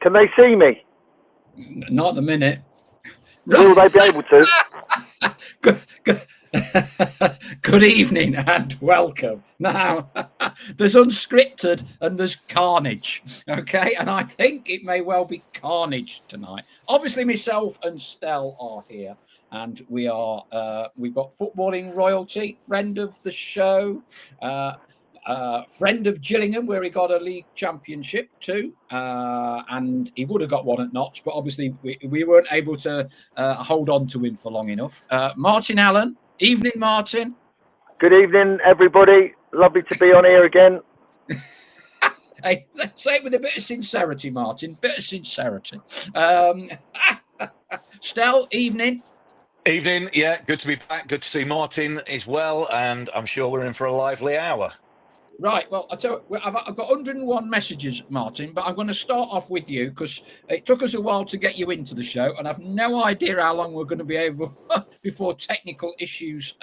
Can they see me? Not at the minute. Will they be able to? Good evening and welcome. Now, there's unscripted and there's carnage, okay? And I think it may well be carnage tonight. Obviously, myself and Stell are here, and we've got footballing royalty, friend of the show, friend of Gillingham, where he got a league championship too, and he would have got one at Notts, but obviously we weren't able to hold on to him for long enough. Martin Allen, evening, Martin. Good evening, everybody. Lovely to be on here again. Hey, say it with a bit of sincerity, Martin. Bit of sincerity. Stell, evening. Evening. Yeah, good to be back. Good to see Martin as well, and I'm sure we're in for a lively hour. Right, well, I've got 101 messages, Martin, but I'm going to start off with you because it took us a while to get you into the show, and I've no idea how long we're going to be able before technical issues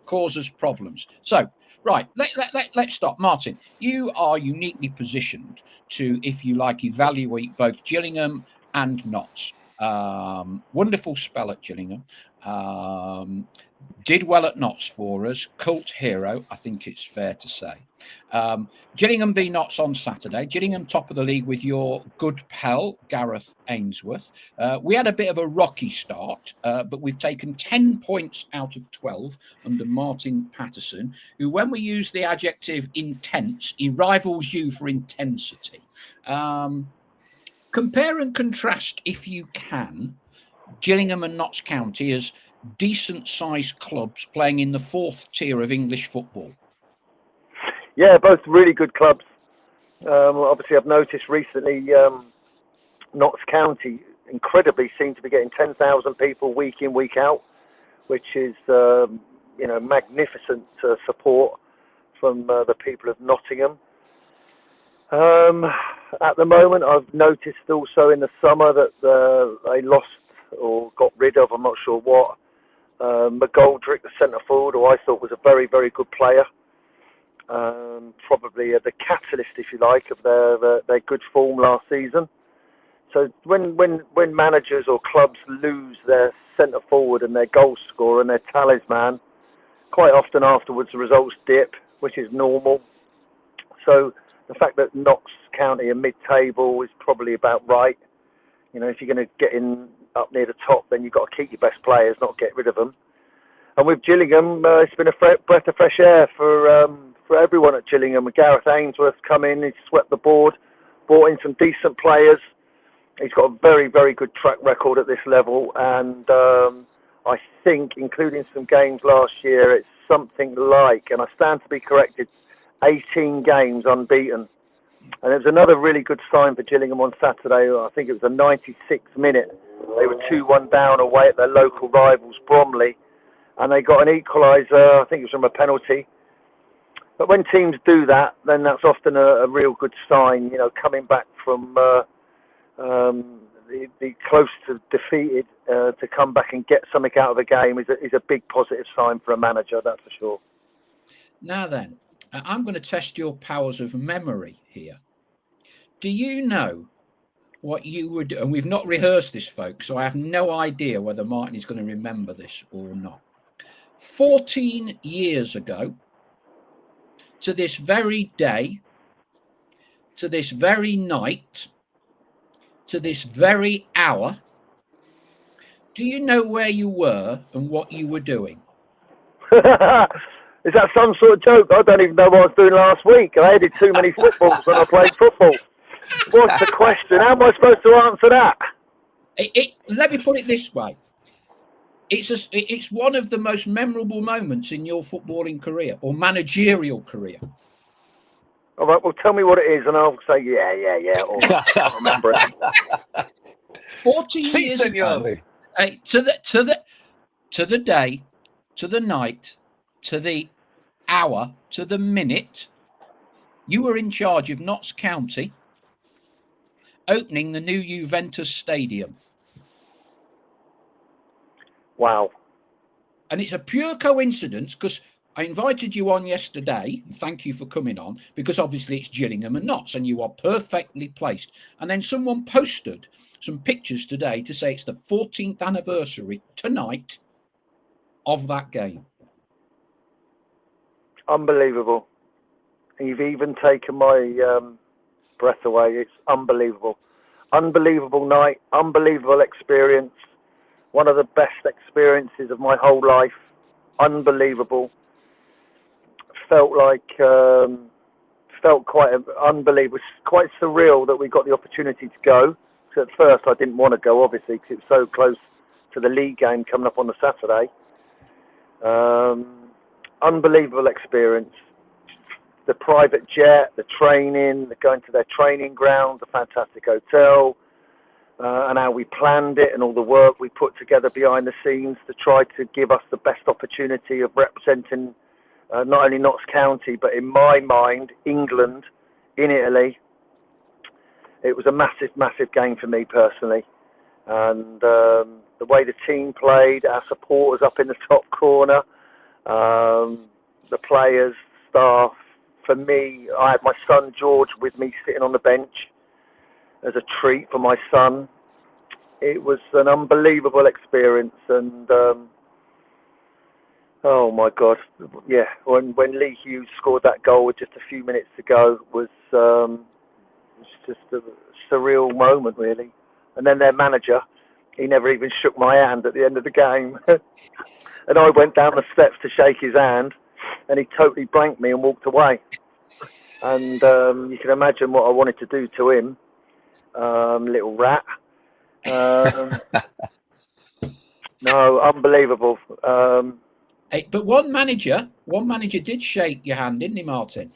cause us problems. So, right, let's start. Martin, you are uniquely positioned to, if you like, evaluate both Gillingham and Notts. Wonderful spell at Gillingham. Did well at Notts for us. Cult hero, I think it's fair to say. Gillingham v Notts on Saturday. Gillingham top of the league with your good pal, Gareth Ainsworth. We had a bit of a rocky start, but we've taken 10 points out of 12 under Martin Patterson, who, when we use the adjective intense, he rivals you for intensity. Compare and contrast, if you can, Gillingham and Notts County as decent-sized clubs playing in the fourth tier of English football. Yeah, both really good clubs. Obviously, I've noticed recently Notts County incredibly seem to be getting 10,000 people week in, week out, which is magnificent support from the people of Nottingham. At the moment, I've noticed also in the summer that they lost or got rid of, I'm not sure what, McGoldrick, the centre forward, who I thought was a very, very good player. Probably the catalyst, if you like, of their good form last season. So when managers or clubs lose their centre forward and their goal scorer and their talisman, quite often afterwards the results dip, which is normal. So the fact that Notts County are mid-table is probably about right. You know, if you're going to get in up near the top, then you've got to keep your best players, not get rid of them. And with Gillingham, it's been a breath of fresh air for everyone at Gillingham. With Gareth Ainsworth come in, he's swept the board, brought in some decent players. He's got a very, very good track record at this level, and I think, including some games last year, it's something like, and I stand to be corrected, 18 games unbeaten. And it was another really good sign for Gillingham on Saturday. I think it was the 96th minute. They were 2-1 down away at their local rivals, Bromley, and they got an equaliser. I think it was from a penalty. But when teams do that, then that's often a real good sign. You know, coming back from the close to defeated to come back and get something out of a game is a big positive sign for a manager, that's for sure. Now then, I'm going to test your powers of memory here. Do you know what you would do? And we've not rehearsed this, folks, so I have no idea whether Martin is going to remember this or not. 14 years ago, to this very day, to this very night, to this very hour, do you know where you were and what you were doing? Is that some sort of joke? I don't even know what I was doing last week. I did too many footballs when I played football. What's the question? How am I supposed to answer that? Let me put it this way. It's one of the most memorable moments in your footballing career or managerial career. All right, well, tell me what it is, and I'll say, yeah, or I can't remember it. 14 years ago, to the day, to the night, to the hour, to the minute, you were in charge of Notts County opening the new Juventus Stadium. Wow. And it's a pure coincidence because I invited you on yesterday, and thank you for coming on, because obviously it's Gillingham and Notts, and you are perfectly placed. And then someone posted some pictures today to say it's the 14th anniversary tonight of that game. Unbelievable. You've even taken my breath away. It's unbelievable. Unbelievable night, unbelievable experience. One of the best experiences of my whole life. Unbelievable. Felt quite unbelievable. It's quite surreal that we got the opportunity to go. So at first I didn't want to go, obviously, because it was so close to the league game coming up on the Saturday. Unbelievable experience. The private jet, the training, going to their training ground, the fantastic hotel, and how we planned it and all the work we put together behind the scenes to try to give us the best opportunity of representing not only Notts County, but in my mind, England, in Italy. It was a massive, massive game for me personally. And the way the team played, our supporters up in the top corner, the players, staff. For me, I had my son George with me sitting on the bench as a treat for my son. It was an unbelievable experience, and oh my God, yeah. When Lee Hughes scored that goal with just a few minutes to go was just a surreal moment, really. And then their manager, he never even shook my hand at the end of the game, and I went down the steps to shake his hand, and he totally blanked me and walked away. And you can imagine what I wanted to do to him, little rat. No, unbelievable. But one manager did shake your hand, didn't he, Martin?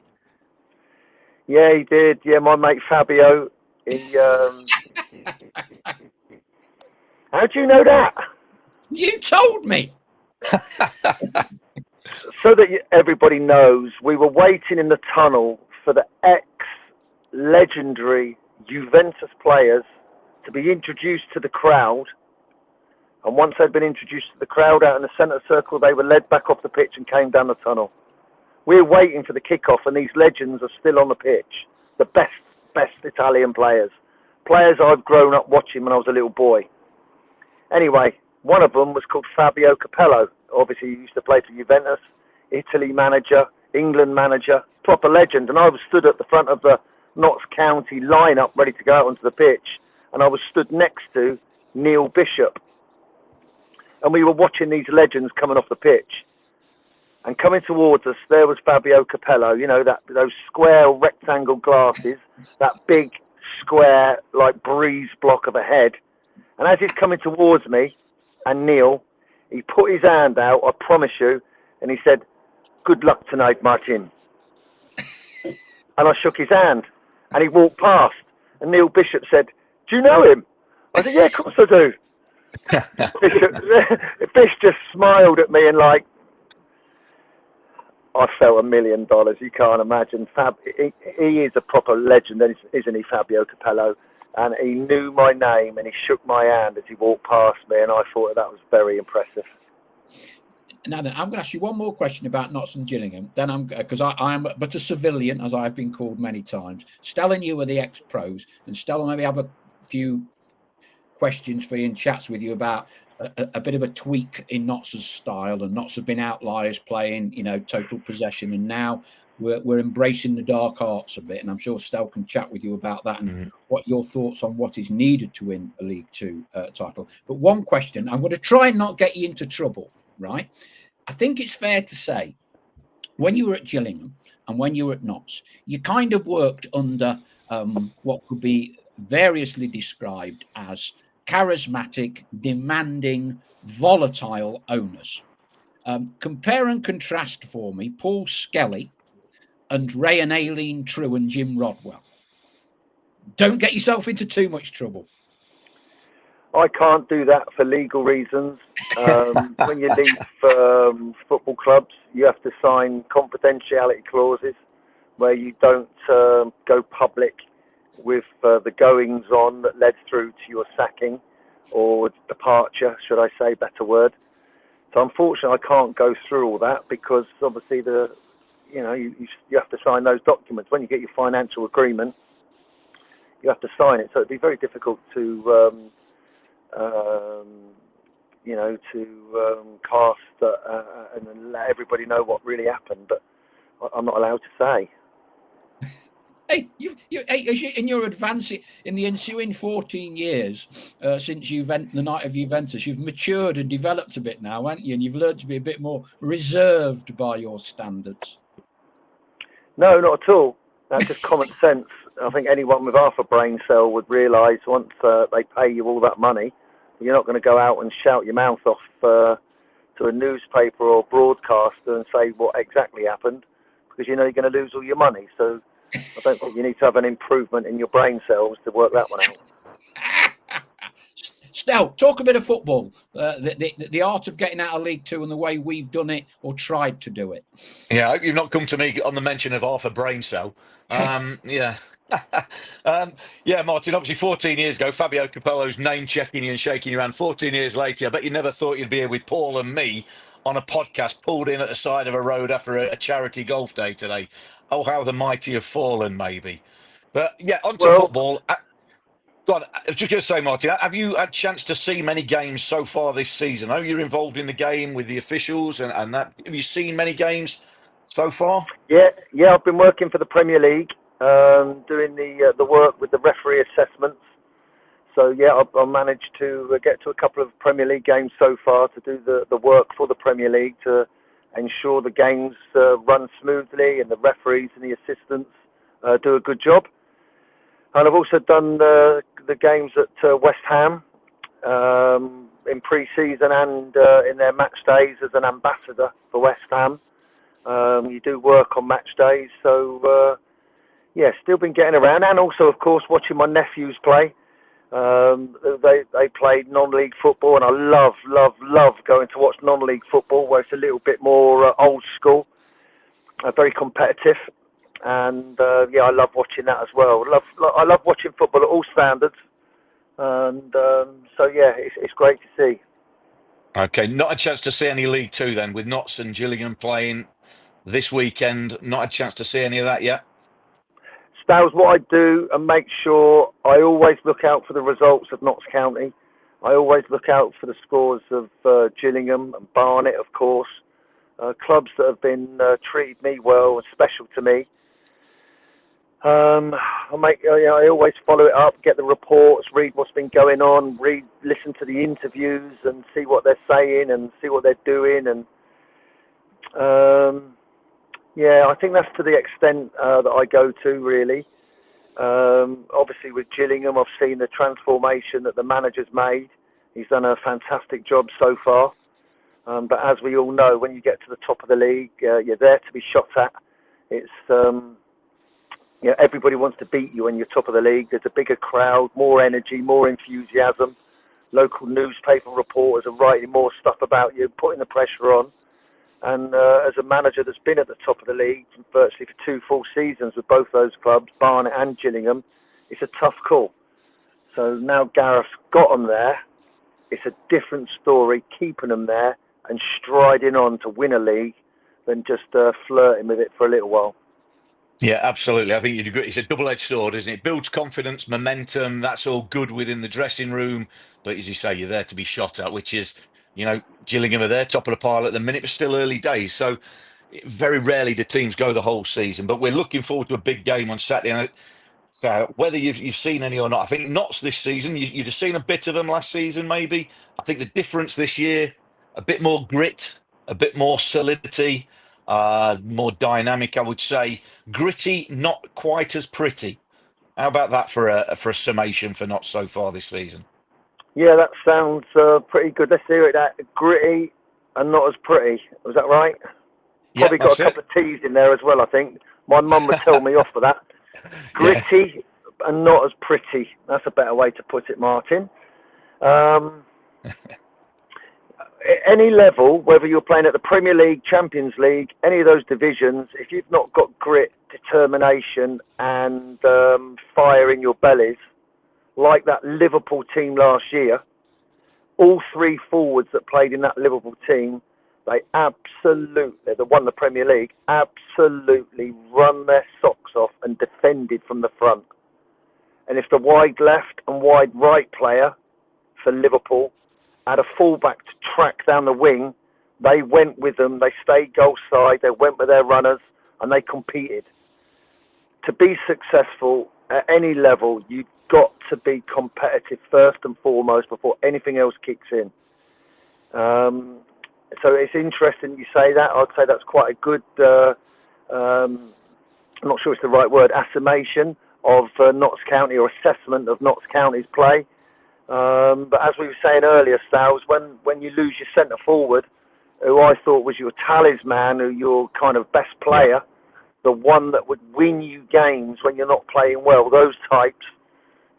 Yeah, he did. Yeah, my mate Fabio. He. How do you know that? You told me. So that everybody knows, we were waiting in the tunnel for the ex-legendary Juventus players to be introduced to the crowd. And once they'd been introduced to the crowd out in the centre circle, they were led back off the pitch and came down the tunnel. We're waiting for the kickoff, and these legends are still on the pitch. The best Italian players. Players I've grown up watching when I was a little boy. Anyway, one of them was called Fabio Capello. Obviously, he used to play for Juventus, Italy manager, England manager, proper legend. And I was stood at the front of the Notts County lineup, ready to go out onto the pitch. And I was stood next to Neil Bishop. And we were watching these legends coming off the pitch. And coming towards us, there was Fabio Capello, you know, those square rectangle glasses, that big square, like, breeze block of a head. And as he's coming towards me and Neil, he put his hand out, I promise you, and he said, "Good luck tonight, Martin." And I shook his hand, and he walked past. And Neil Bishop said, "Do you know him?" I said, "Yeah, of course I do." Bish just smiled at me and, like, I felt $1 million. You can't imagine. He is a proper legend, isn't he, Fabio Capello? And he knew my name and he shook my hand as he walked past me, and I thought that was very impressive. Now then, I'm going to ask you one more question about Notts and Gillingham. Then because I am but a civilian, as I've been called many times. Stella and you are the ex-pros, and Stella maybe have a few questions for you and chats with you about a bit of a tweak in Notts' style. And Notts have been outliers playing, you know, total possession, and now we're embracing the dark arts a bit. And I'm sure Stella can chat with you about that and what your thoughts on what is needed to win a League Two title. But one question, I'm going to try and not get you into trouble, right? I think it's fair to say, when you were at Gillingham and when you were at Notts, you kind of worked under what could be variously described as charismatic, demanding, volatile owners. Compare and contrast for me Paul Skelly and Ray and Aileen True and Jim Rodwell. Don't get yourself into too much trouble. I can't do that for legal reasons. When you leave football clubs, you have to sign confidentiality clauses where you don't go public with the goings on that led through to your sacking or departure, should I say, better word. So unfortunately, I can't go through all that because obviously you have to sign those documents. When you get your financial agreement, you have to sign it. So it'd be very difficult to cast and then let everybody know what really happened. But I'm not allowed to say. Hey, in your advance in the ensuing 14 years since the night of Juventus, you've matured and developed a bit now, haven't you? And you've learned to be a bit more reserved by your standards. No, not at all. That's just common sense. I think anyone with half a brain cell would realise once they pay you all that money, you're not going to go out and shout your mouth off to a newspaper or broadcaster and say what exactly happened, because you know you're going to lose all your money. So I don't think you need to have an improvement in your brain cells to work that one out. Stel, talk a bit of football, the art of getting out of League Two and the way we've done it or tried to do it. Yeah, I hope you've not come to me on the mention of half a brain cell. Yeah. Yeah, Martin, obviously 14 years ago, Fabio Capello's name-checking you and shaking your hand. 14 years later, I bet you never thought you'd be here with Paul and me on a podcast pulled in at the side of a road after a charity golf day today. Oh, how the mighty have fallen, maybe. But yeah, on to football. Go on, I was just going to say, Martin, have you had a chance to see many games so far this season? I know you're involved in the game with the officials and that. Have you seen many games so far? Yeah, I've been working for the Premier League, doing the work with the referee assessments. So yeah, I've managed to get to a couple of Premier League games so far to do the work for the Premier League to ensure the games run smoothly and the referees and the assistants do a good job. And I've also done the games at West Ham in pre-season and in their match days as an ambassador for West Ham. You do work on match days, so still been getting around, and also, of course, watching my nephews play. They played non-league football, and I love going to watch non-league football, where it's a little bit more old school, very competitive. And I love watching that as well. I love watching football at all standards, and it's great to see. Okay, not a chance to see any League Two then, with Notts and Gillingham playing this weekend. Not a chance to see any of that yet. Styles, what I do and make sure I always look out for the results of Notts County. I always look out for the scores of Gillingham and Barnet, of course, clubs that have been treated me well and special to me. I always follow it up, get the reports, read what's been going on, listen to the interviews and see what they're saying and see what they're doing. And I think that's to the extent that I go to, really. Obviously with Gillingham, I've seen the transformation that the manager's made. He's done a fantastic job so far. But as we all know, when you get to the top of the league, you're there to be shot at. It's everybody wants to beat you when you're top of the league. There's a bigger crowd, more energy, more enthusiasm. Local newspaper reporters are writing more stuff about you, putting the pressure on. And as a manager that's been at the top of the league virtually for 2 full seasons with both those clubs, Barnet and Gillingham, it's a tough call. So now Gareth's got them there. It's a different story, keeping them there and striding on to win a league than just flirting with it for a little while. Yeah, absolutely. I think you'd agree. It's a double-edged sword, isn't it? It builds confidence, momentum. That's all good within the dressing room. But as you say, you're there to be shot at, which is, Gillingham are there, top of the pile at the minute, but still early days. So very rarely do teams go the whole season. But we're looking forward to a big game on Saturday. So whether you've seen any or not, I think Notts this season, you'd have seen a bit of them last season, maybe. I think the difference this year, a bit more grit, a bit more solidity. More dynamic, I would say. Gritty, not quite as pretty. How about that for a summation for Notts so far this season? Yeah, that sounds pretty good. Let's hear it. That gritty and not as pretty. Was that right? Probably got a couple of T's in there as well, I think. My mum would tell me off for that. Gritty and not as pretty. That's a better way to put it, Martin. Any level, whether you're playing at the Premier League, Champions League, any of those divisions, if you've not got grit, determination and fire in your bellies, like that Liverpool team last year, all three forwards that played in that Liverpool team, they absolutely, that won the Premier League, absolutely run their socks off and defended from the front. And if the wide left and wide right player for Liverpool had a fullback to track down the wing, they went with them, they stayed goal side, they went with their runners, and they competed. To be successful at any level, you've got to be competitive first and foremost before anything else kicks in. So it's interesting you say that. I'd say that's quite a good, I'm not sure it's the right word, affirmation of Notts County, or assessment of Notts County's play. But as we were saying earlier, Styles, when you lose your centre forward, who I thought was your talisman, who your kind of best player, the one that would win you games when you're not playing well, those types,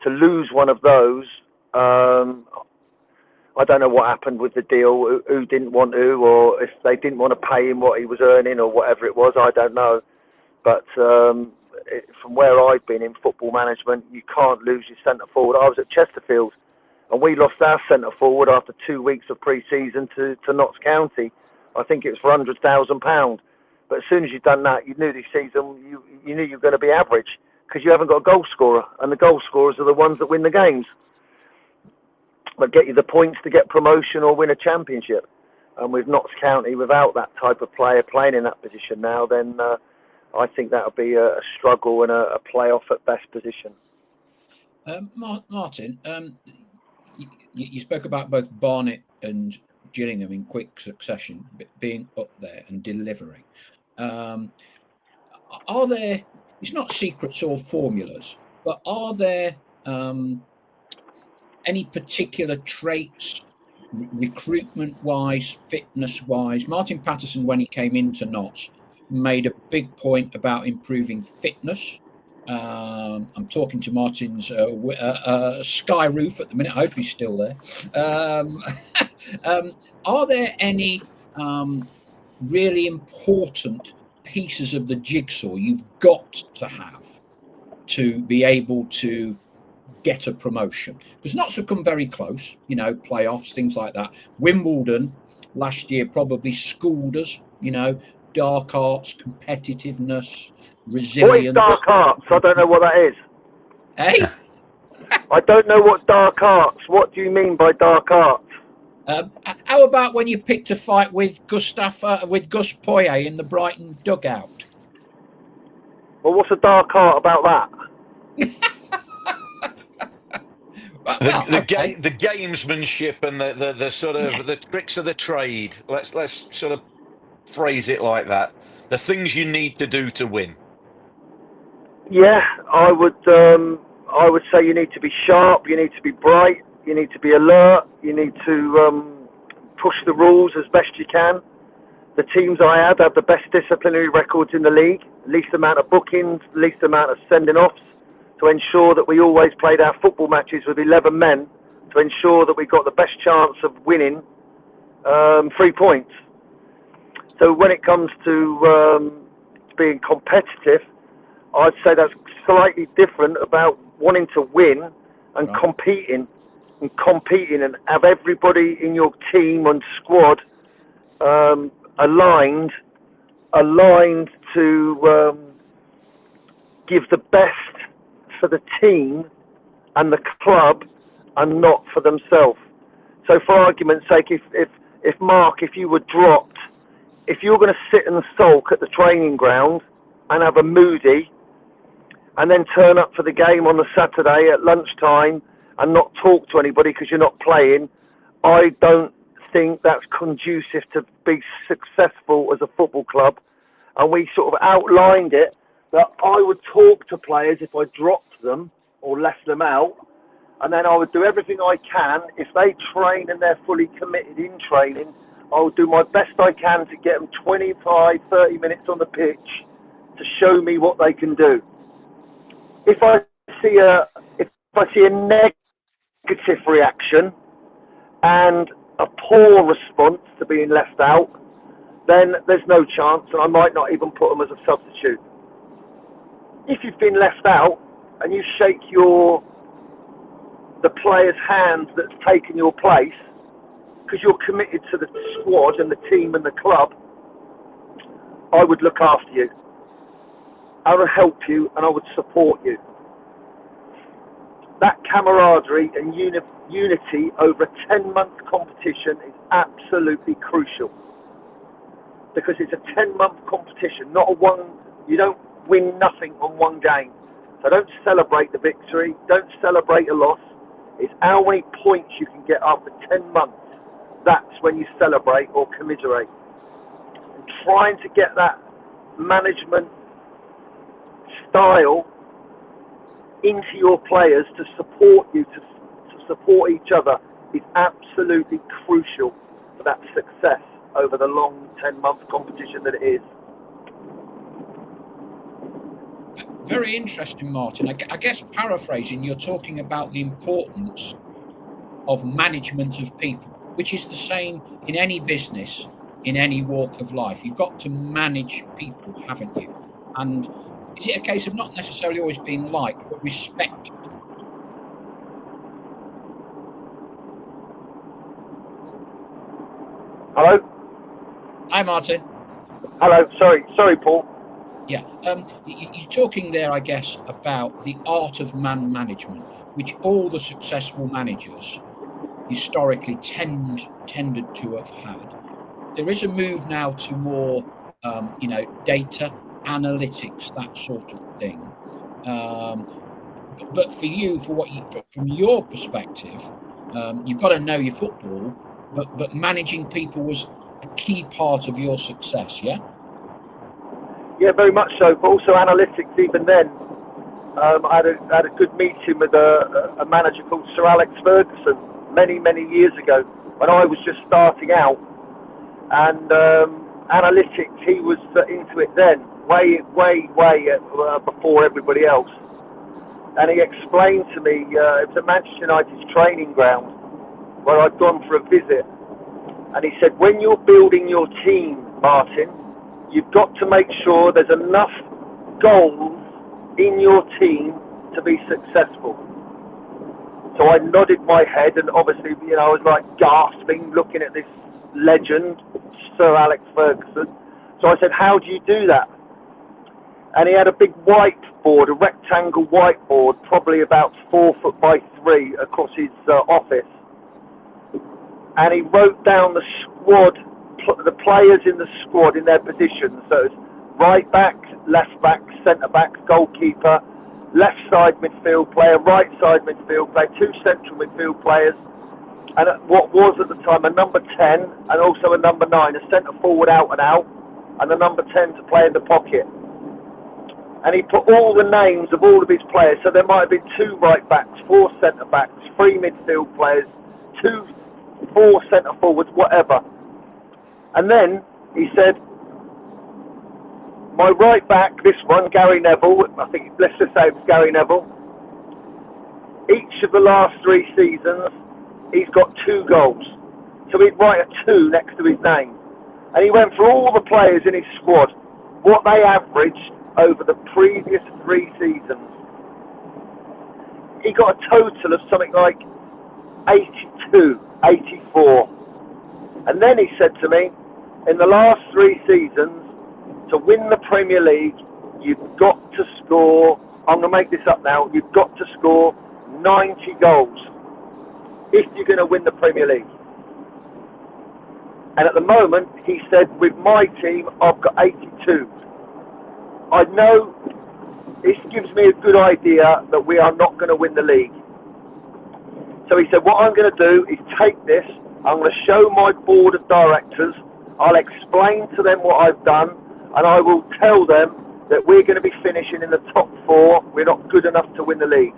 to lose one of those, I don't know what happened with the deal, who didn't want to, or if they didn't want to pay him what he was earning or whatever it was, I don't know. But from where I've been in football management, you can't lose your centre forward. I was at Chesterfield, and we lost our centre forward after 2 weeks of pre-season to Notts County. I think it was for £100,000. But as soon as you've done that, you knew this season you knew you were going to be average, because you haven't got a goal scorer, and the goal scorers are the ones that win the games, but get you the points to get promotion or win a championship. And with Notts County, without that type of player playing in that position now, then I think that'll be a struggle and a playoff at best position. Martin, you spoke about both Barnet and Gillingham in quick succession being up there and delivering. Are there, it's not secrets or formulas, but are there any particular traits, recruitment-wise, fitness-wise? Martin Patterson, when he came into Notts, made a big point about improving fitness. I'm talking to Martin's sky roof at the minute. I hope he's still there. Are there any really important pieces of the jigsaw you've got to have to be able to get a promotion? Because Notts have come very close, playoffs, things like that. Wimbledon last year probably schooled us, dark arts, competitiveness, resilience. What is dark arts? I don't know what that is. Hey? I don't know what dark arts. What do you mean by dark arts? How about when you picked a fight with Gus Poyet in the Brighton dugout? Well, what's a dark art about that? The gamesmanship and the sort of the tricks of the trade. Let's sort of phrase it like that. The things you need to do to win. Yeah, I would say you need to be sharp, you need to be bright, you need to be alert, you need to push the rules as best you can. The teams I had have the best disciplinary records in the league, least amount of bookings, least amount of sending offs, to ensure that we always played our football matches with 11 men, to ensure that we got the best chance of winning 3 points. So when it comes to being competitive, I'd say that's slightly different about wanting to win and competing and have everybody in your team and squad aligned to give the best for the team and the club and not for themselves. So for argument's sake, if Mark, if you were dropped, if you're going to sit and sulk at the training ground and have a moody and then turn up for the game on the Saturday at lunchtime and not talk to anybody because you're not playing, I don't think that's conducive to be successful as a football club. And we sort of outlined it that I would talk to players if I dropped them or left them out, and then I would do everything I can. If they train and they're fully committed in training, I will do my best I can to get them 25, 30 minutes on the pitch to show me what they can do. If I see a negative reaction and a poor response to being left out, then there's no chance, and I might not even put them as a substitute. If you've been left out and you shake the player's hand that's taken your place, because you're committed to the squad and the team and the club, I would look after you. I would help you and I would support you. That camaraderie and unity over a 10-month competition is absolutely crucial, because it's a 10-month competition, not a one. You don't win nothing on one game. So don't celebrate the victory, don't celebrate a loss. It's how many points you can get after 10 months. That's when you celebrate or commiserate. And trying to get that management style into your players to support you, to support each other, is absolutely crucial for that success over the long 10-month competition that it is. Very interesting, Martin. I guess paraphrasing, you're talking about the importance of management of people, which is the same in any business, in any walk of life. You've got to manage people, haven't you? And is it a case of not necessarily always being liked, but respected? Hello? Hi, Martin. Hello, sorry, Paul. Yeah, you're talking there, I guess, about the art of man management, which all the successful managers historically tended to have had. There is a move now to more, data analytics, that sort of thing. But for you, from your perspective, you've got to know your football, but managing people was a key part of your success. Yeah. Yeah, very much so. But also analytics. Even then, I had a good meeting with a manager called Sir Alex Ferguson many years ago when I was just starting out. And analytics, he was into it then, way before everybody else. And he explained to me, it was at Manchester United's training ground where I'd gone for a visit. And he said, when you're building your team, Martin, you've got to make sure there's enough goals in your team to be successful. So I nodded my head, and obviously, I was like gasping, looking at this legend, Sir Alex Ferguson. So I said, how do you do that? And he had a big whiteboard, a rectangle whiteboard, probably about 4 foot by 3 across his office. And he wrote down the squad, the players in the squad in their positions. So it's right back, left back, centre back, goalkeeper, left side midfield player, right side midfield player, 2 central midfield players, and what was at the time a number 10 and also a number 9, a centre forward out and out, and a number 10 to play in the pocket. And he put all the names of all of his players. So there might have been 2 right backs, 4 centre backs, 3 midfield players, 4 centre forwards, whatever. And then he said, my right back, this one, Gary Neville, I think, let's just say it was Gary Neville. Each of the last 3 seasons, he's got 2 goals. So he'd write a 2 next to his name. And he went through all the players in his squad, what they averaged over the previous 3 seasons. He got a total of something like 82, 84. And then he said to me, in the last 3 seasons, to win the Premier League, you've got to score, I'm going to make this up now, you've got to score 90 goals if you're going to win the Premier League. And at the moment, he said, with my team, I've got 82. I know this gives me a good idea that we are not going to win the league. So he said, what I'm going to do is take this, I'm going to show my board of directors, I'll explain to them what I've done, and I will tell them that we're going to be finishing in the top 4, we're not good enough to win the league.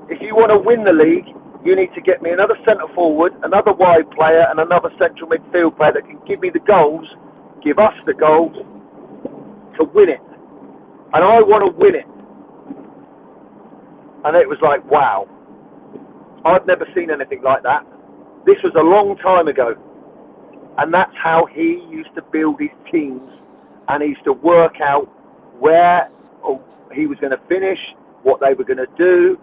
If you want to win the league, you need to get me another centre forward, another wide player, and another central midfield player that can give me the goals, give us the goals, to win it. And I want to win it. And it was like, wow. I've never seen anything like that. This was a long time ago. And that's how he used to build his teams. And he used to work out where he was going to finish, what they were going to do,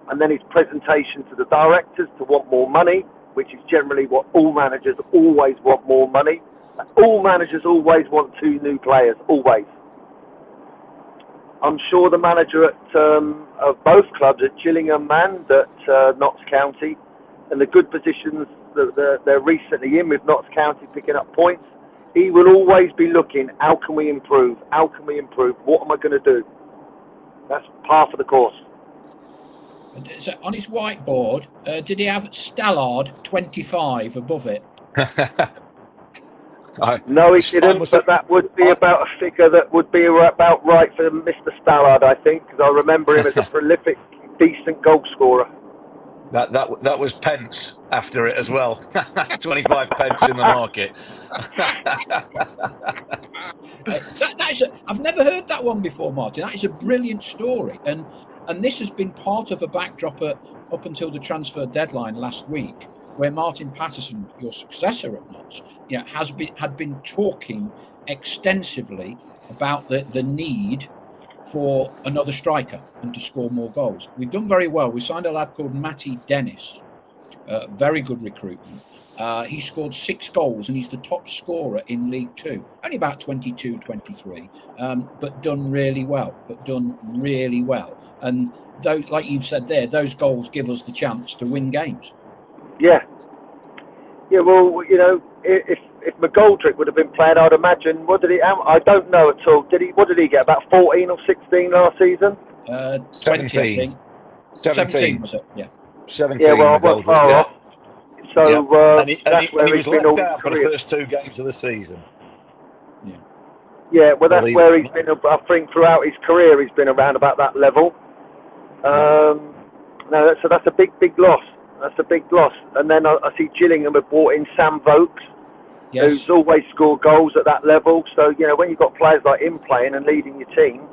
and then his presentation to the directors to want more money, which is generally what all managers always want: more money. All managers always want 2 new players, always. I'm sure the manager of both clubs, at Gillingham and at Notts County, and the good positions that they're recently in with Notts County picking up points, he will always be looking, how can we improve? How can we improve? What am I going to do? That's part of the course. So on his whiteboard, did he have Stallard 25 above it? No, he didn't, but that would be about a figure that would be about right for Mr. Stallard, I think, because I remember him as a prolific, decent goal scorer. That was pence after it as well. 25 pence in the market. I've never heard that one before, Martin. That is a brilliant story, and this has been part of a backdrop up until the transfer deadline last week, where Martin Patterson, your successor at Notts, had been talking extensively about the need for another striker and to score more goals. We've done very well. We signed a lad called Matty Dennis, very good recruitment. He scored 6 goals and he's the top scorer in League Two. Only about 22, 23, but done really well. And those, like you've said there, those goals give us the chance to win games. Yeah. Well, if McGoldrick would have been playing, I'd imagine. What did he? I don't know at all. What did he get? About 14 or 16 last season? 17. 17 was it? Yeah. 17. Yeah. Well, I was far off. So and he was left out for the first 2 games of the season. Yeah. Yeah. Well, that's where he's been. I think throughout his career, he's been around about that level. No, so that's a big loss. That's a big loss. And then I see Gillingham have brought in Sam Vokes, who's always scored goals at that level. So, when you've got players like him playing and leading your team,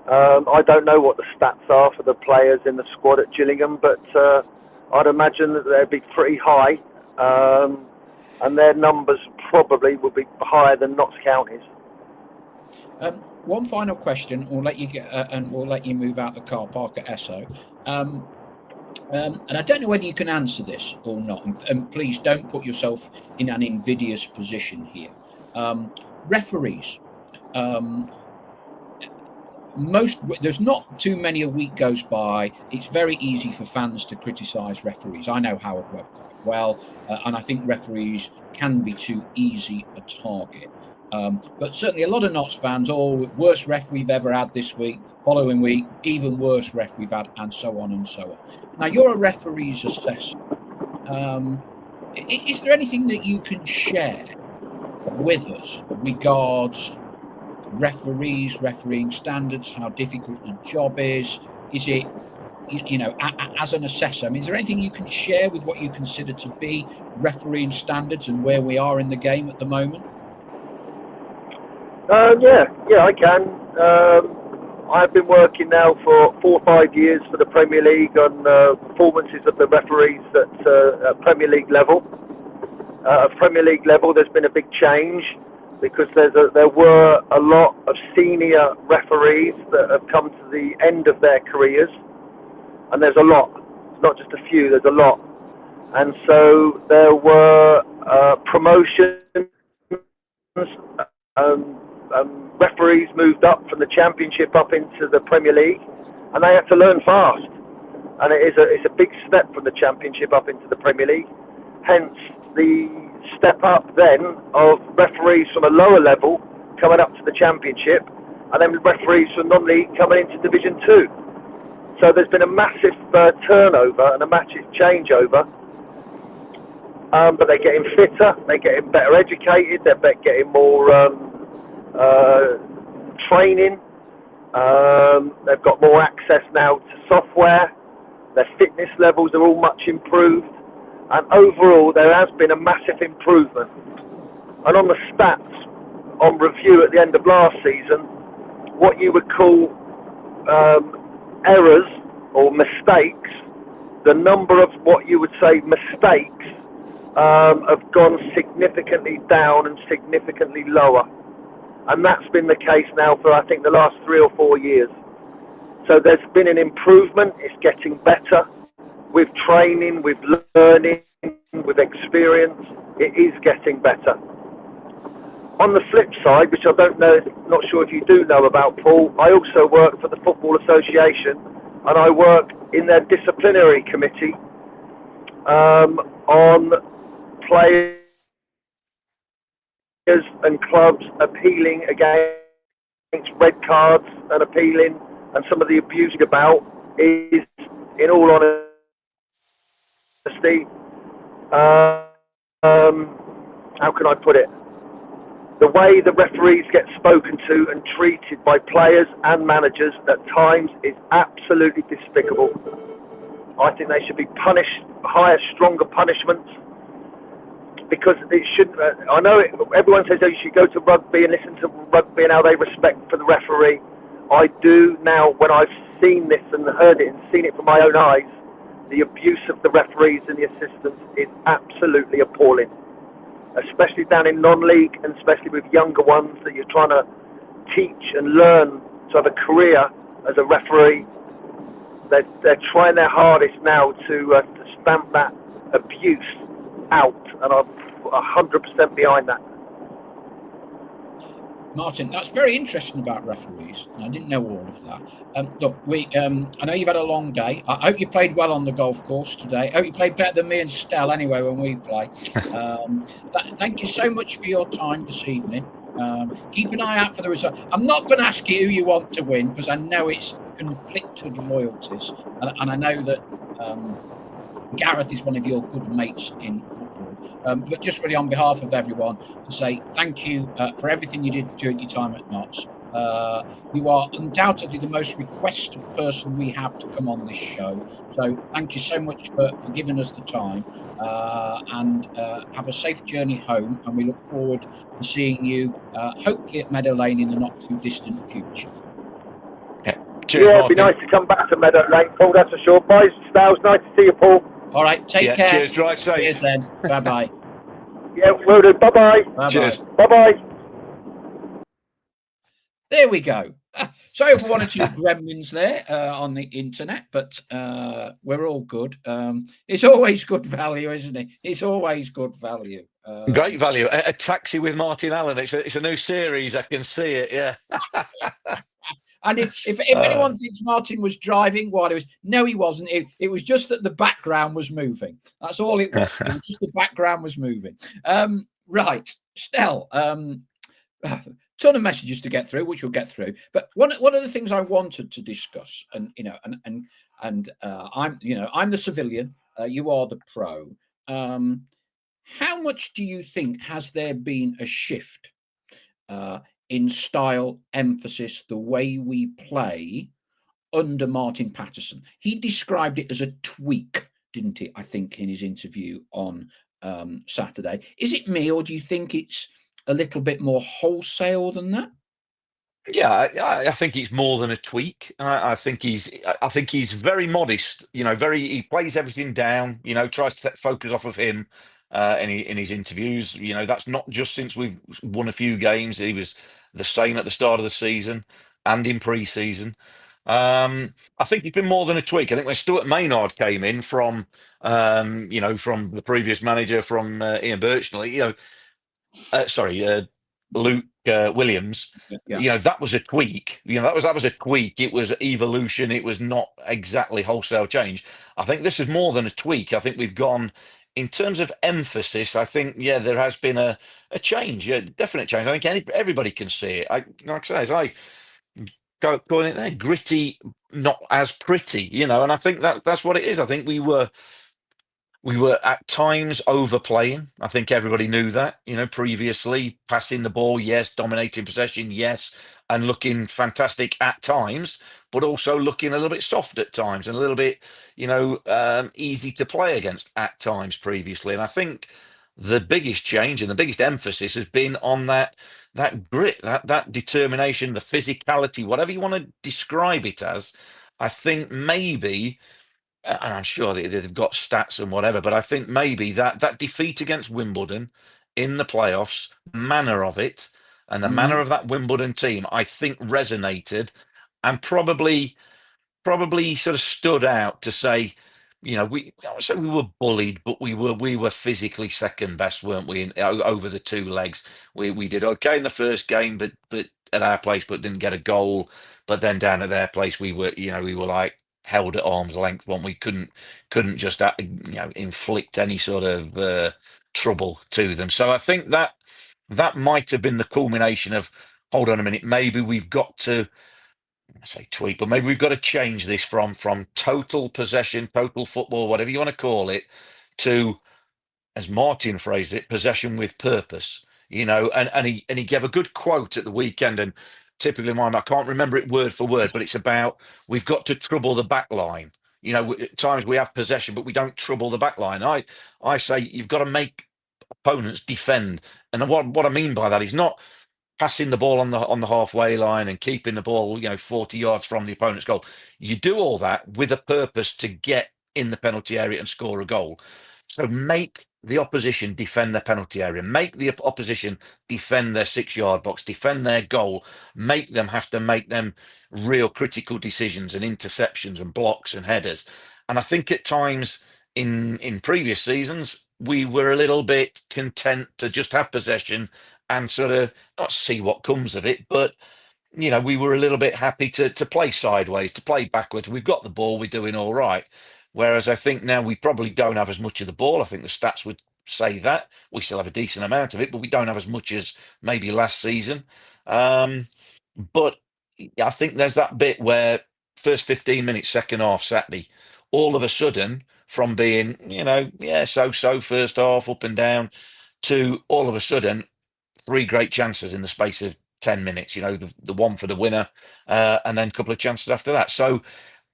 I don't know what the stats are for the players in the squad at Gillingham, but I'd imagine that they'd be pretty high. And their numbers probably would be higher than Notts County's. One final question, we'll let you get, and we'll let you move out the car park at Esso. And I don't know whether you can answer this or not, and please don't put yourself in an invidious position here. Referees. There's not too many a week goes by. It's very easy for fans to criticise referees. I know Howard Webb quite well, and I think referees can be too easy a target. But certainly a lot of Notts fans, worst ref we've ever had this week, following week, even worse ref we've had, and so on and so on. Now, you're a referee's assessor. Is there anything that you can share with us regards referees, refereeing standards, how difficult the job is? Is it, as an assessor, is there anything you can share with what you consider to be refereeing standards and where we are in the game at the moment? Yeah, I can. I've been working now for 4 or 5 years for the Premier League on performances of the referees at Premier League level. At Premier League level, there's been a big change because there were a lot of senior referees that have come to the end of their careers, and there's a lot. It's not just a few. There's a lot, and so there were promotions. Referees moved up from the Championship up into the Premier League, and they had to learn fast. And it's a big step from the Championship up into the Premier League. Hence the step up then of referees from a lower level coming up to the Championship, and then referees from non-league coming into Division 2. So there's been a massive turnover and a massive changeover. But they're getting fitter, they're getting better educated, they're getting more training. They've got more access now to software. Their fitness levels are all much improved, and overall there has been a massive improvement. And on the stats on review at the end of last season, what you would call errors or mistakes, the number of what you would say mistakes have gone significantly down and significantly lower. And that's been the case now for, I think, the last 3 or 4 years. So there's been an improvement. It's getting better with training, with learning, with experience, it is getting better. On the flip side, which I don't know, not sure if you do know about, Paul, I also work for the Football Association, and I work in their disciplinary committee on players and clubs appealing against red cards and appealing, and some of the abuse about is, in all honesty, how can I put it? The way the referees get spoken to and treated by players and managers at times is absolutely despicable. I think they should be punished, higher, stronger punishments, because it shouldn't. I know everyone says, oh, you should go to rugby and listen to rugby and how they respect for the referee. I do now, when I've seen this and heard it and seen it from my own eyes, the abuse of the referees and the assistants is absolutely appalling. Especially down in non-league, and especially with younger ones that you're trying to teach and learn to have a career as a referee. They're trying their hardest now to stamp that abuse out, and I'm 100% behind that. Martin, that's very interesting about referees. I didn't know all of that. Look, I know you've had a long day. I hope you played well on the golf course today. I hope you played better than me and Stell anyway when we play. Thank you so much for your time this evening. Keep an eye out for the result. I'm not going to ask you who you want to win, because I know it's conflicted loyalties, and I know that Gareth is one of your good mates in football. But just really on behalf of everyone, to say thank you for everything you did during your time at Notts. You are undoubtedly the most requested person we have to come on this show. So thank you so much for giving us the time, and have a safe journey home. And we look forward to seeing you hopefully at Meadow Lane in the not too distant future. Cheers, it'd be nice to come back to Meadow Lane, Paul, that's for sure. Bye, Styles. Nice to see you, Paul. All right, take care. Cheers, drive safe. Cheers then. Bye-bye. Yeah, will do. Bye-bye. Bye-bye. Cheers. Bye-bye. There we go. Sorry for one or two gremlins there on the internet, but we're all good. It's always good value, isn't it? It's always good value. Great value. A taxi with Martin Allen. It's a new series. I can see it. Yeah. And if anyone thinks Martin was driving while he was, no, he wasn't. It was just that the background was moving. That's all it was. It was just the background was moving. Right, Stell. Ton of messages to get through, which we'll get through. But one of the things I wanted to discuss, and I'm the civilian. You are the pro. How much do you think has there been a shift in style, emphasis, the way we play under Martin Patterson? He described it as a tweak, didn't he? I think in his interview on Saturday. Is it me, or do you think it's a little bit more wholesale than that? Yeah, I think it's more than a tweak. I think he's very modest. He plays everything down. Tries to set focus off of him in his interviews. That's not just since we've won a few games. He was the same at the start of the season and in pre-season. I think it's been more than a tweak. I think when Stuart Maynard came in from the previous manager, from Ian Birchnell, Luke Williams. Yeah. That was a tweak. That was a tweak. It was evolution. It was not exactly wholesale change. I think this is more than a tweak. I think we've gone, in terms of emphasis, I think, there has been a change, definite change. I think everybody can see it. Like I say, as I calling it there, gritty, not as pretty, and I think that's what it is. I think we were at times overplaying. I think everybody knew that, previously. Passing the ball, yes. Dominating possession, yes. And looking fantastic at times, but also looking a little bit soft at times and a little bit, easy to play against at times previously. And I think the biggest change and the biggest emphasis has been on that grit, that determination, the physicality, whatever you want to describe it as. I think maybe, and I'm sure they've got stats and whatever, but I think maybe that defeat against Wimbledon in the playoffs, manner of it, and the manner of that Wimbledon team, I think resonated, and probably sort of stood out to say, I would say we were bullied, but we were physically second best, weren't we? Over the two legs, we did okay in the first game, but at our place, but didn't get a goal. But then down at their place, we were like held at arm's length. When we couldn't just inflict any sort of trouble to them. So I think that might have been the culmination of, hold on a minute, maybe we've got to, I say tweak, but maybe we've got to change this from total possession, total football, whatever you want to call it, to, as Martin phrased it, possession with purpose. And he gave a good quote at the weekend, and typically mine, I can't remember it word for word, but it's about, we've got to trouble the back line. At times we have possession, but we don't trouble the back line. I say you've got to make opponents defend, and what I mean by that is not passing the ball on the halfway line and keeping the ball 40 yards from the opponent's goal. You do all that with a purpose to get in the penalty area and score a goal. So make the opposition defend their penalty area, make the opposition defend their 6-yard box, defend their goal, make them have to make them real critical decisions and interceptions and blocks and headers. And I think at times in previous seasons we were a little bit content to just have possession and sort of not see what comes of it, but we were a little bit happy to play sideways, to play backwards. We've got the ball, we're doing all right. Whereas I think now we probably don't have as much of the ball. I think the stats would say that we still have a decent amount of it, but we don't have as much as maybe last season. But I think there's that bit where first 15 minutes, second half, Saturday, all of a sudden from being, so first half, up and down, to all of a sudden 3 great chances in the space of 10 minutes, the one for the winner, and then a couple of chances after that. So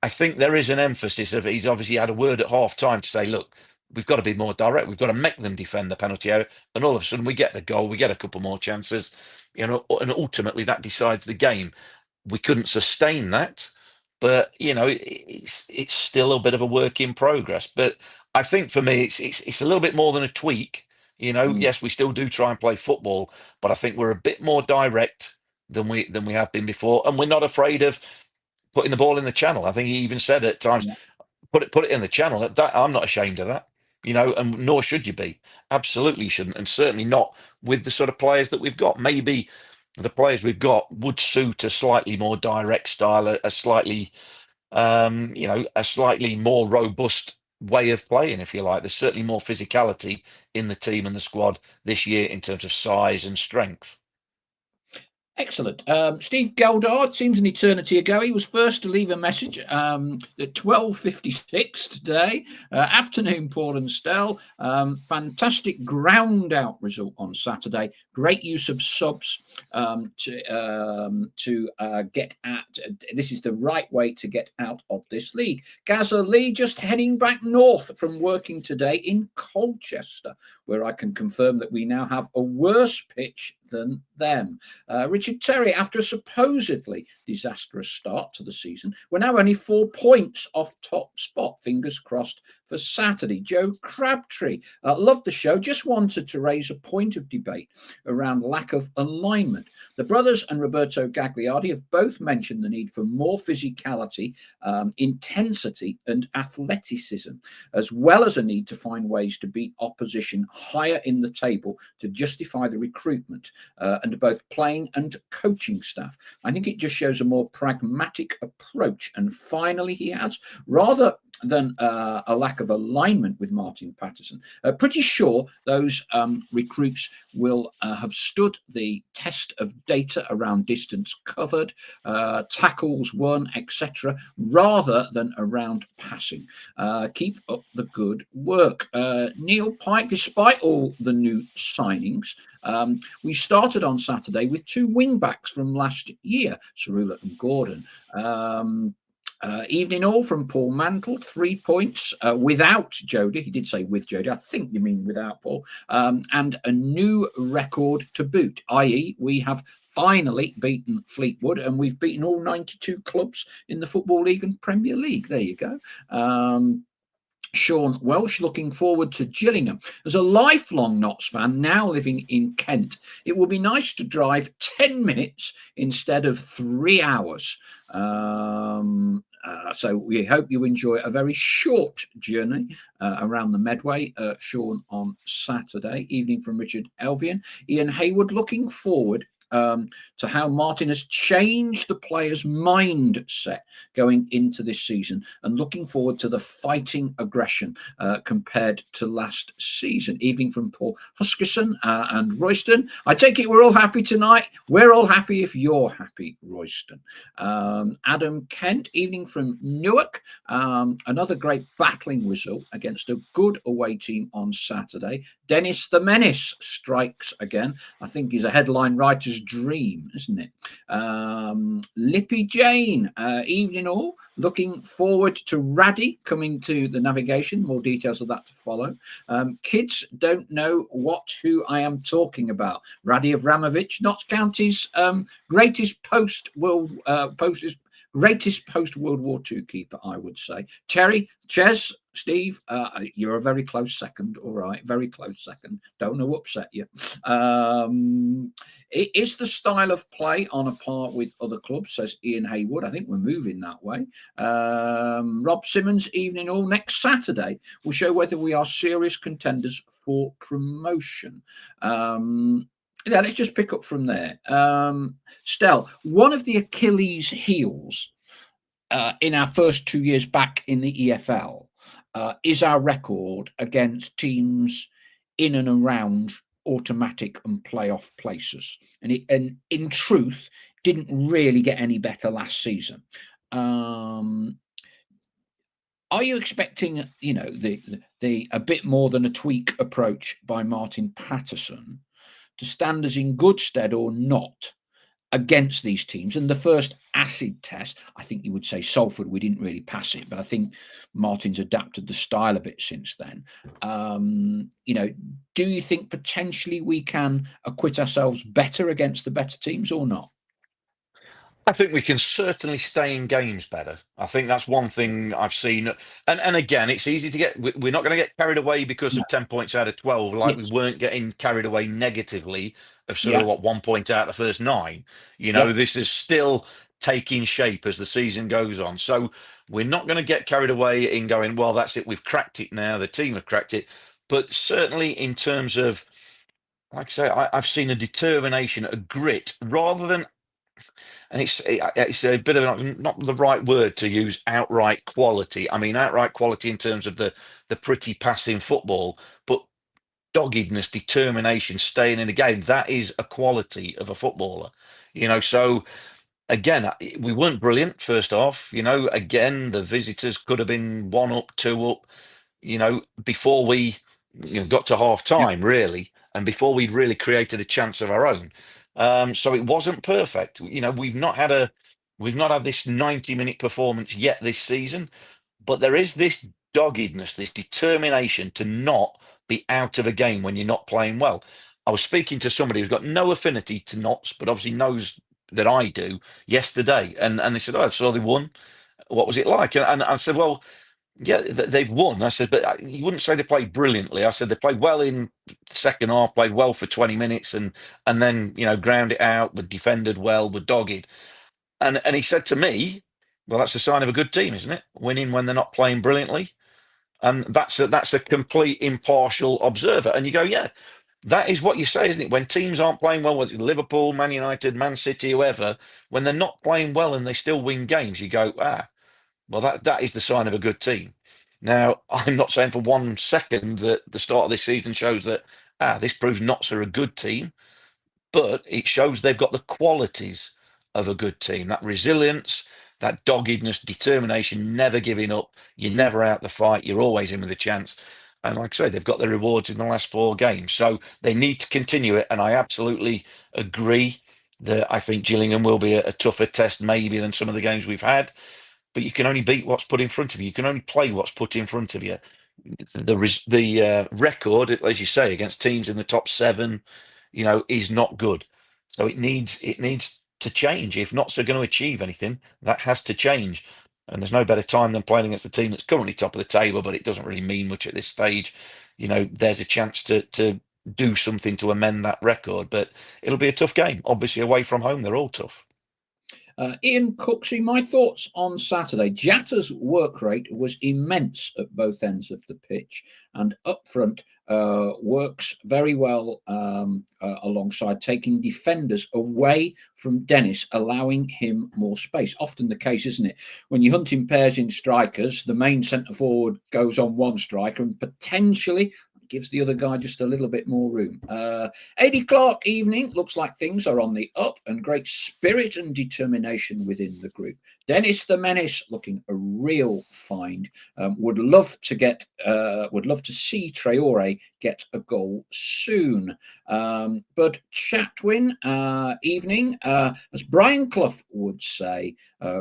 I think there is an emphasis of, he's obviously had a word at half time to say, look, we've got to be more direct. We've got to make them defend the penalty area. And all of a sudden we get the goal, we get a couple more chances, and ultimately that decides the game. We couldn't sustain that, but it's still a bit of a work in progress. But I think for me, it's a little bit more than a tweak. Yes, we still do try and play football, but I think we're a bit more direct than we have been before, and we're not afraid of putting the ball in the channel. I think he even said at times, put it in the channel. That I'm not ashamed of that, and nor should you be. Absolutely shouldn't, and certainly not with the sort of players that we've got. Maybe the players we've got would suit a slightly more direct style, a slightly more robust way of playing, if you like. There's certainly more physicality in the team and the squad this year in terms of size and strength. Excellent. Steve Geldard, seems an eternity ago. He was first to leave a message at 12:56 today. Afternoon, Paul and Stell. Fantastic ground out result on Saturday. Great use of subs to get at. This is the right way to get out of this league. Gaza Lee just heading back north from working today in Colchester, where I can confirm that we now have a worse pitch than them. Richard Terry, after a supposedly disastrous start to the season, we're now only 4 points off top spot. Fingers crossed for Saturday. Joe Crabtree, loved the show. Just wanted to raise a point of debate around lack of alignment. The brothers and Roberto Gagliardi have both mentioned the need for more physicality, intensity and athleticism, as well as a need to find ways to beat opposition higher in the table to justify the recruitment under both playing and coaching staff. I think it just shows a more pragmatic approach. And finally, he adds, rather than a lack of alignment with Martin Patterson, pretty sure those recruits will have stood the test of data around distance covered, tackles won, etc., rather than around passing. Keep up the good work. Neil Pike, despite all the new signings, we started on Saturday with 2 wing backs from last year, Cerula and Gordon. Evening all from Paul Mantle, 3 points without Jody. He did say with Jody. I think you mean without Paul. And a new record to boot, i.e. we have finally beaten Fleetwood, and we've beaten all 92 clubs in the Football League and Premier League. There you go. Sean Welsh, looking forward to Gillingham. As a lifelong Notts fan, now living in Kent, it would be nice to drive 10 minutes instead of 3 hours. So we hope you enjoy a very short journey around the Medway. Sean on Saturday evening from Richard Elvian. Ian Hayward looking forward to how Martin has changed the players' mindset going into this season, and looking forward to the fighting aggression compared to last season. Evening from Paul Huskerson and Royston. I take it we're all happy tonight. We're all happy if you're happy, Royston. Adam Kent, evening from Newark. Another great battling result against a good away team on Saturday. Dennis the Menace strikes again. I think he's a headline writer's dream, isn't it? Lippy Jane, evening all. Looking forward to Raddy coming to the navigation. More details of that to follow. Kids don't know who I am talking about. Raddy Avramovich, Notts County's greatest post-World War II keeper, I would say. Ches, Steve, you're a very close second. All right, very close second. Don't want to upset you. Is the style of play on a par with other clubs, says Ian Haywood. I think we're moving that way. Rob Simmons, evening all. Next Saturday will show whether we are serious contenders for promotion. Yeah, let's just pick up from there. Stel, one of the Achilles heels in our first 2 years back in the EFL is our record against teams in and around automatic and playoff places. And in truth, didn't really get any better last season. Are you expecting, the a bit more than a tweak approach by Martin Patterson to stand us in good stead or not against these teams? And the first acid test, I think you would say Salford, we didn't really pass it, but I think Martin's adapted the style a bit since then. Do you think potentially we can acquit ourselves better against the better teams or not? I think we can certainly stay in games better. I think that's one thing I've seen. And again, it's easy to get, we're not going to get carried away because of 10 points out of 12, like we weren't getting carried away negatively of sort of 1 point out of the first 9. This is still taking shape as the season goes on. So we're not going to get carried away in going, well, that's it, we've cracked it now, the team have cracked it. But certainly in terms of, like I say, I've seen a determination, a grit, rather than, and it's a bit of not the right word to use, outright quality. I mean, outright quality in terms of the pretty passing football, but doggedness, determination, staying in the game. That is a quality of a footballer. So again, we weren't brilliant first off. Again, the visitors could have been 1 up, 2 up. Before we got to half time, really, and before we'd really created a chance of our own. So it wasn't perfect. We've not had this 90-minute performance yet this season, but there is this doggedness, this determination to not be out of a game when you're not playing well. I was speaking to somebody who's got no affinity to Notts, but obviously knows that I do, yesterday, and they said, "Oh, so they won. What was it like?" And I said, "Well, yeah, they've won." I said, "But you wouldn't say they played brilliantly." I said, "They played well in the second half, played well for 20 minutes, and then ground it out, were defended well, were dogged." And he said to me, "Well, that's a sign of a good team, isn't it? Winning when they're not playing brilliantly." And that's a complete impartial observer. And you go, yeah, that is what you say, isn't it? When teams aren't playing well, whether it's Liverpool, Man United, Man City, whoever, when they're not playing well and they still win games, you go, well, that is the sign of a good team. Now, I'm not saying for 1 second that the start of this season shows that this proves Notts are a good team, but it shows they've got the qualities of a good team. That resilience, that doggedness, determination, never giving up. You're never out the fight. You're always in with a chance. And like I say, they've got the rewards in the last 4 games. So they need to continue it. And I absolutely agree that I think Gillingham will be a tougher test maybe than some of the games we've had. But you can only beat what's put in front of you. You can only play what's put in front of you. The record, as you say, against teams in the top 7, is not good. So it needs to change. If Notts are going to achieve anything, that has to change. And there's no better time than playing against the team that's currently top of the table, but it doesn't really mean much at this stage. There's a chance to do something to amend that record, but it'll be a tough game. Obviously, away from home, they're all tough. Ian Cooksey, my thoughts on Saturday. Jatta's work rate was immense at both ends of the pitch, and up front works very well alongside taking defenders away from Dennis, allowing him more space. Often the case, isn't it? When you're hunting pairs in strikers, the main centre forward goes on one striker and potentially gives the other guy just a little bit more room. Eddie Clark evening. Looks like things are on the up and great spirit and determination within the group. Dennis the Menace looking a real find. Would love to see Traore get a goal soon. But Chatwin evening, as Brian Clough would say,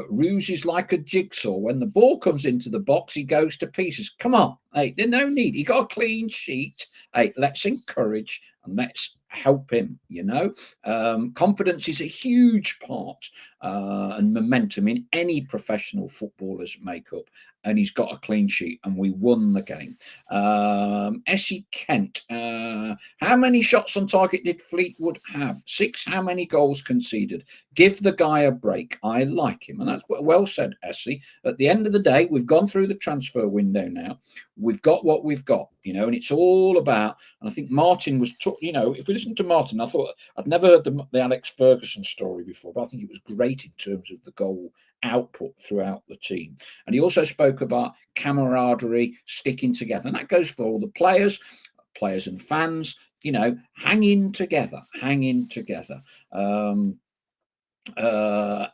Ruse is like a jigsaw. When the ball comes into the box, he goes to pieces. Come on, hey, there's no need. He got a clean sheet. Hey, let's encourage and let's help him. Confidence is a huge part and momentum in any professional footballer's makeup. And he's got a clean sheet, and we won the game. Essie Kent, how many shots on target did Fleetwood have? 6. How many goals conceded? Give the guy a break. I like him. And that's well said, Essie. At the end of the day, we've gone through the transfer window now. We've got what we've got, and it's all about, and I think Martin was, if we listen to Martin, I thought, I'd never heard the Alex Ferguson story before, but I think it was great in terms of the goal output throughout the team. And he also spoke about camaraderie, sticking together. And that goes for all the players and fans, hanging together.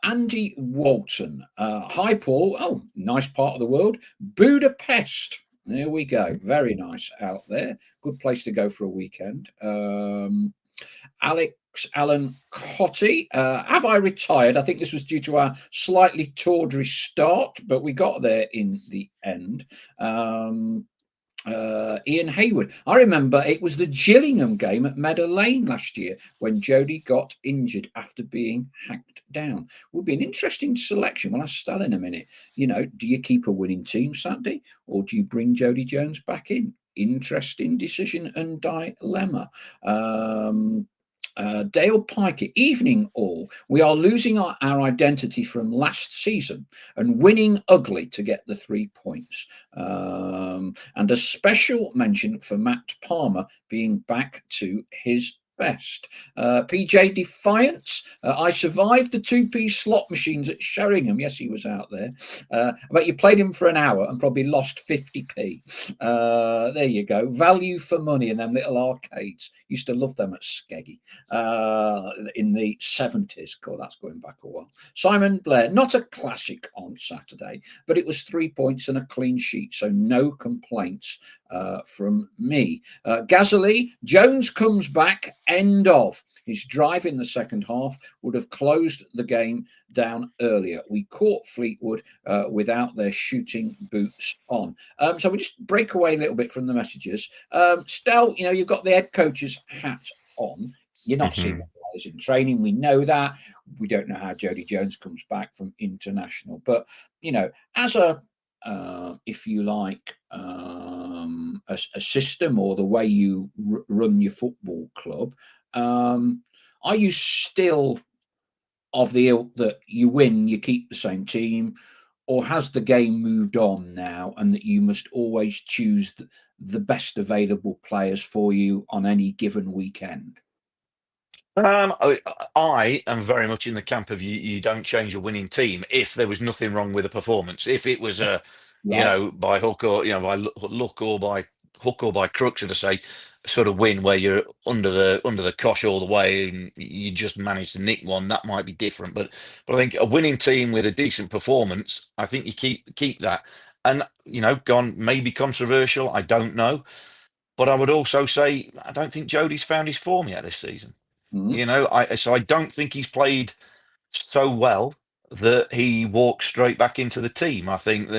Andy Walton. Hi, Paul. Oh, nice part of the world. Budapest. There we go. Very nice out there. Good place to go for a weekend. Alex Allen Cotty. Have I retired? I think this was due to our slightly tawdry start, but we got there in the end. Ian Hayward. I remember it was the Gillingham game at Meadow Lane last year when Jody got injured after being hacked down. Would be an interesting selection. Well, I'll start in a minute. Do you keep a winning team Saturday, or do you bring Jody Jones back in? Interesting decision and dilemma. Dale Piker, evening all. We are losing our identity from last season and winning ugly to get the 3 points. And a special mention for Matt Palmer being back to his best. PJ Defiance. I survived the 2p slot machines at Sheringham. Yes, he was out there. But you played him for an hour and probably lost 50p. There you go. Value for money in them little arcades. Used to love them at Skeggy in the 70s. God, that's going back a while. Simon Blair. Not a classic on Saturday, but it was 3 points and a clean sheet, so no complaints from me. Gazali. Jones comes back. End of. His drive in the second half would have closed the game down earlier. We caught Fleetwood without their shooting boots on. So we just break away a little bit from the messages. Stel, you've got the head coach's hat on. You're not seeing the players in training. We know that. We don't know how Jody Jones comes back from international. But, as a, if you like, a system or the way you run your football club, are you still of the ilk that you win, you keep the same team, or has the game moved on now and that you must always choose the best available players for you on any given weekend? I am very much in the camp of you don't change a winning team if there was nothing wrong with the performance. If it was by hook or by luck or by hook or by crook, should I say, sort of win where you're under the cosh all the way and you just manage to nick one, that might be different. But I think a winning team with a decent performance, I think you keep that. And gone maybe controversial, I don't know, but I would also say I don't think Jody's found his form yet this season. So I don't think he's played so well that he walks straight back into the team. I think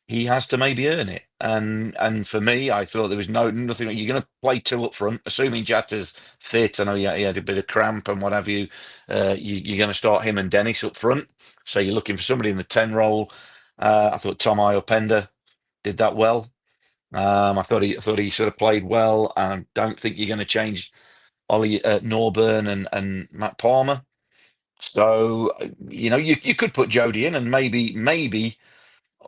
he has to maybe earn it. And for me, I thought there was nothing. You're going to play 2 up front, assuming Jatta's fit. I know he had a bit of cramp and what have you. You're going to start him and Dennis up front. So you're looking for somebody in the 10 role. I thought Tom Iopenda did that well. I thought he sort of played well. And I don't think you're going to change Ollie Norburn and Matt Palmer. So, you could put Jody in and maybe,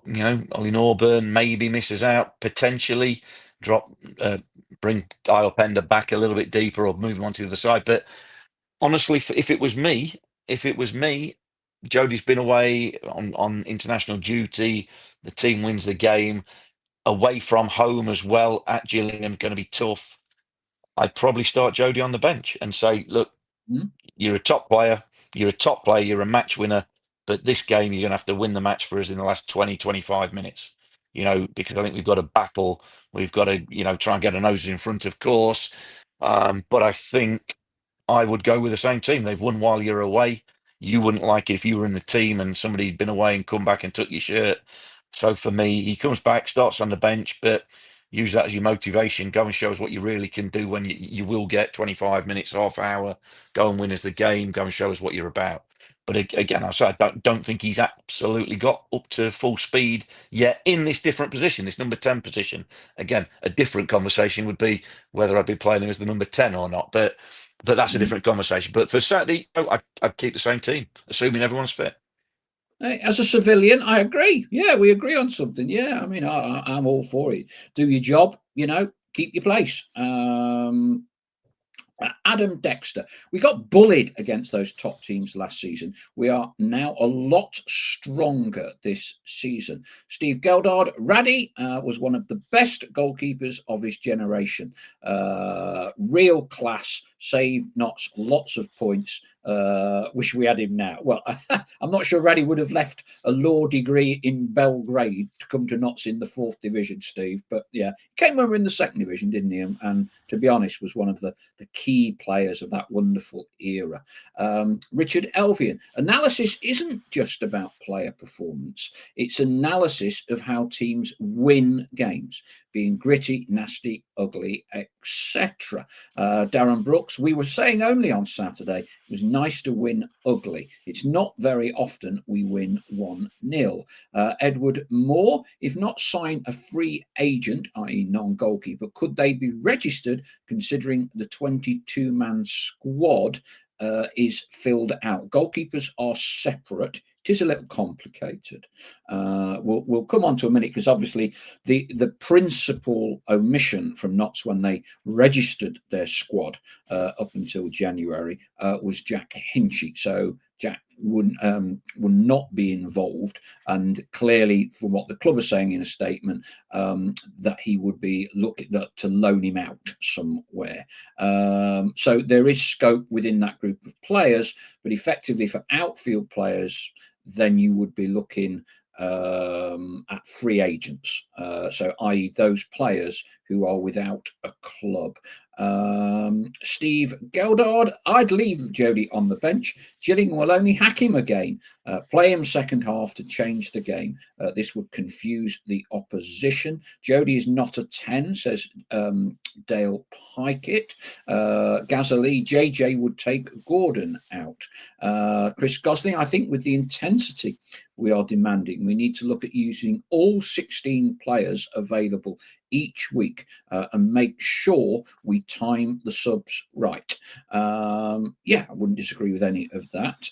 Ollie Norburn maybe misses out, potentially drop, bring Pender back a little bit deeper or move him onto the other side. But honestly, if it was me, Jody's been away on international duty. The team wins the game away from home as well at Gillingham, going to be tough. I'd probably start Jody on the bench and say, look, Hmm? you're a top player. You're a top player. You're a match winner. But this game, you're going to have to win the match for us in the last 20, 25 minutes, because I think we've got to battle. We've got to, try and get our noses in front, of course. But I think I would go with the same team. They've won while you're away. You wouldn't like it if you were in the team and somebody had been away and come back and took your shirt. So for me, he comes back, starts on the bench, but use that as your motivation. Go and show us what you really can do when you will get 25 minutes, half hour. Go and win us the game. Go and show us what you're about. But again, I don't think he's absolutely got up to full speed yet in this different position, this number 10 position. Again, a different conversation would be whether I'd be playing him as the number 10 or not. But that's a different conversation. But for Saturday, I'd keep the same team, assuming everyone's fit. As a civilian, I agree. Yeah, we agree on something. Yeah, I mean, I'm all for it. Do your job, keep your place. Adam Dexter. We got bullied against those top teams last season. We are now a lot stronger this season. Steve Geldard, Raddy was one of the best goalkeepers of his generation. Real class, saved Notts lots of points. Wish we had him now. Well, I'm not sure Raddy would have left a law degree in Belgrade to come to Notts in the 4th division, Steve. But yeah, he came over in the 2nd division, didn't he? And to be honest, was one of the key players of that wonderful era. Richard Elvian. Analysis isn't just about player performance. It's analysis of how teams win games, being gritty, nasty, ugly, etc. Darren Brooks. We were saying only on Saturday, it was nice to win ugly. It's not very often we win 1-0. Edward Moore. If not sign a free agent, i.e. non-goalkeeper, could they be registered considering the 22-man squad is filled out? Goalkeepers are separate. It is a little complicated. We'll come on to a minute because obviously the principal omission from Notts when they registered their squad up until January was Jack Hinchy. So Jack would not be involved, and clearly, from what the club are saying in a statement, that he would be looking to loan him out somewhere. So there is scope within that group of players, but effectively for outfield players, then you would be looking at free agents, so i.e. those players who are without a club. Steve Geldard, I'd leave Jody on the bench. Gillingham will only hack him again. Play him second half to change the game. This would confuse the opposition. Jody is not a 10, says Dale Pikett. Gazali, JJ would take Gordon out. Chris Gosling, I think with the intensity we are demanding, we need to look at using all 16 players available each week and make sure we time the subs right. Yeah, I wouldn't disagree with any of that.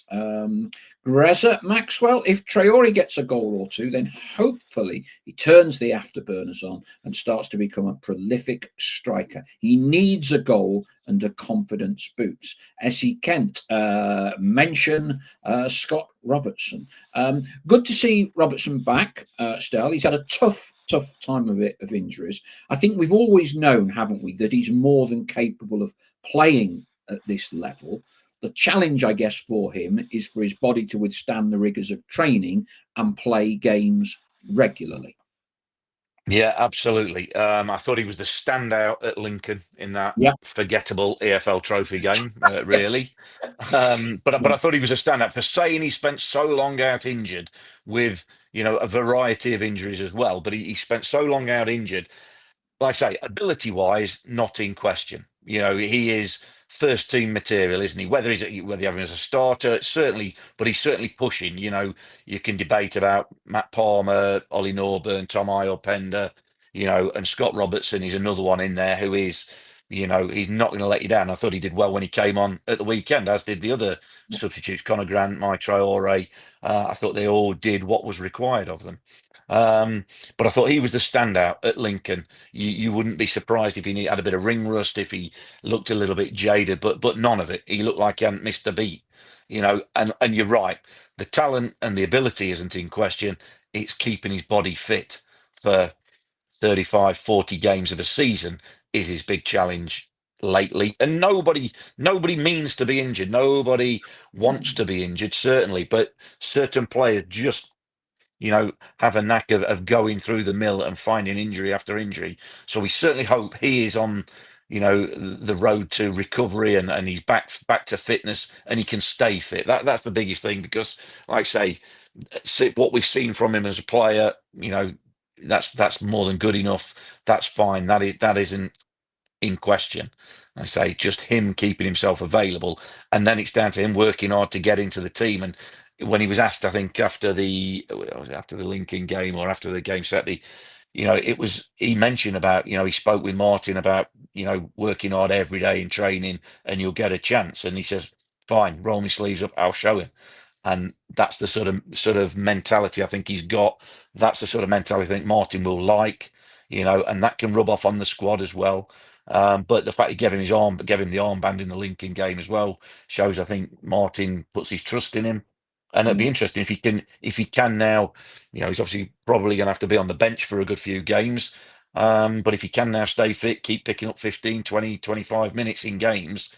Greza Maxwell, if Traore gets a goal or two, then hopefully he turns the afterburners on and starts to become a prolific striker. He needs a goal and a confidence boost. S.E. Kent, mention Scott Robertson. Good to see Robertson back, Stel. He's had a tough time of injuries. I think we've always known, haven't we, that he's more than capable of playing at this level. The challenge, I guess, for him is for his body to withstand the rigors of training and play games regularly. Yeah, absolutely. I thought he was the standout at Lincoln in that forgettable EFL Trophy game, really. But I thought he was a standout for saying he spent so long out injured with, a variety of injuries as well. But he spent so long out injured. Like I say, ability-wise, not in question. He is first team material, isn't he? Whether you have him as a starter, certainly, but he's certainly pushing. You can debate about Matt Palmer, Ollie Norburn, Tom Pender, and Scott Robertson is another one in there who is he's not going to let you down. I thought he did well when he came on at the weekend, as did the other substitutes, Conor Grant, Mai Traore. I thought they all did what was required of them. But I thought he was the standout at Lincoln. You wouldn't be surprised if he had a bit of ring rust, if he looked a little bit jaded, but none of it. He looked like he hadn't missed a beat, and you're right. The talent and the ability isn't in question. It's keeping his body fit for 35, 40 games of a season is his big challenge lately. And nobody means to be injured. Nobody wants to be injured, certainly, but certain players just have a knack of going through the mill and finding injury after injury. So we certainly hope he is on, the road to recovery and he's back to fitness and he can stay fit. That's the biggest thing, because, like I say, what we've seen from him as a player, that's more than good enough. That's fine. That isn't in question. I say just him keeping himself available, and then it's down to him working hard to get into the team. And when he was asked, I think after the Lincoln game or after the game Saturday, he mentioned about, he spoke with Martin about, working hard every day in training and you'll get a chance. And he says, fine, roll my sleeves up, I'll show him. And that's the sort of mentality I think he's got. That's the sort of mentality I think Martin will like, and that can rub off on the squad as well. But the fact he gave him the armband in the Lincoln game as well shows, I think, Martin puts his trust in him. And it'd be interesting if he can now, he's obviously probably going to have to be on the bench for a good few games. But if he can now stay fit, keep picking up 15, 20, 25 minutes in games,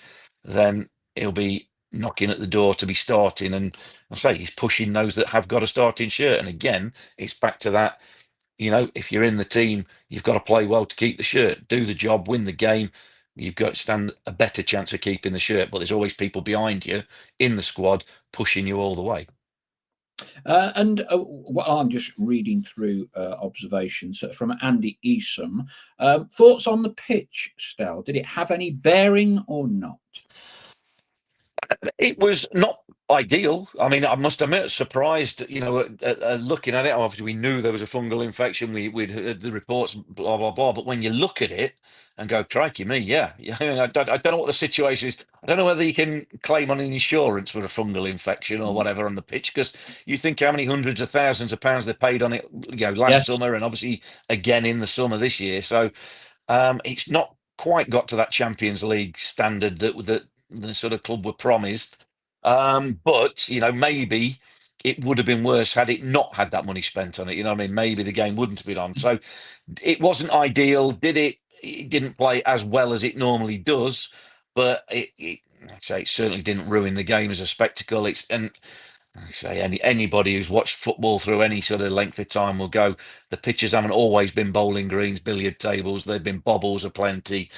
then he'll be knocking at the door to be starting. And I say he's pushing those that have got a starting shirt. And again, it's back to that. If you're in the team, you've got to play well to keep the shirt, do the job, win the game. You've got to stand a better chance of keeping the shirt, but there's always people behind you in the squad pushing you all the way. Well, I'm just reading through observations from Andy Easom. Thoughts on the pitch, Stel? Did it have any bearing or not? It was not ideal. I mean, I must admit, surprised, looking at it. Obviously, we knew there was a fungal infection. We'd heard the reports, blah, blah, blah. But when you look at it and go, crikey me, yeah. I mean, I don't know what the situation is. I don't know whether you can claim on an insurance for a fungal infection or whatever on the pitch, because you think how many hundreds of thousands of pounds they paid on it, last summer and obviously again in the summer this year. So it's not quite got to that Champions League standard that the sort of club were promised. But maybe it would have been worse had it not had that money spent on it. You know what I mean? Maybe the game wouldn't have been on. So it wasn't ideal. It didn't play as well as it normally does, but I'd say it certainly didn't ruin the game as a spectacle. And I say anybody who's watched football through any sort of length of time will go, the pitches haven't always been bowling greens, billiard tables. They've been bobbles aplenty,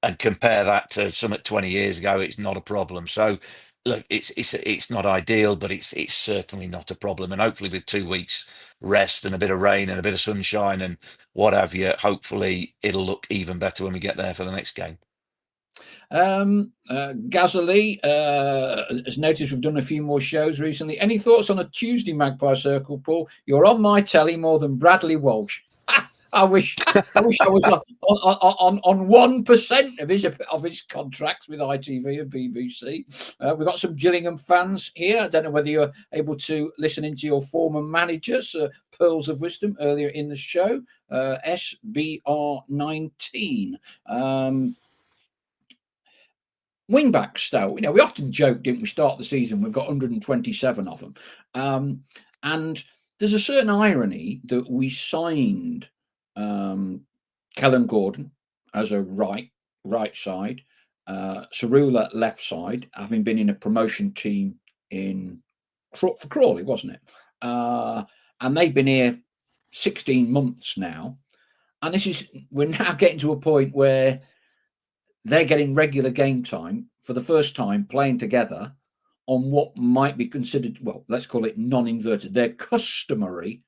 and compare that to something 20 years ago, it's not a problem. So look, it's not ideal, but it's certainly not a problem. And hopefully with 2 weeks rest and a bit of rain and a bit of sunshine and what have you, hopefully it'll look even better when we get there for the next game. Gazali has noticed we've done a few more shows recently. Any thoughts on a Tuesday Magpie Circle, Paul? You're on my telly more than Bradley Walsh. I wish I was on 1% of his contracts with ITV and BBC. We've got some Gillingham fans here. I don't know whether you're able to listen into your former managers, pearls of wisdom earlier in the show. SBR19. Wingback Stow, we often joke, didn't we, start the season, we've got 127 of them. And there's a certain irony that we signed Kellen Gordon as a right side, Cerula left side, having been in a promotion team for Crawley, wasn't it? And they've been here 16 months now. And we're now getting to a point where they're getting regular game time for the first time, playing together on what might be considered, well, let's call it non-inverted, their customary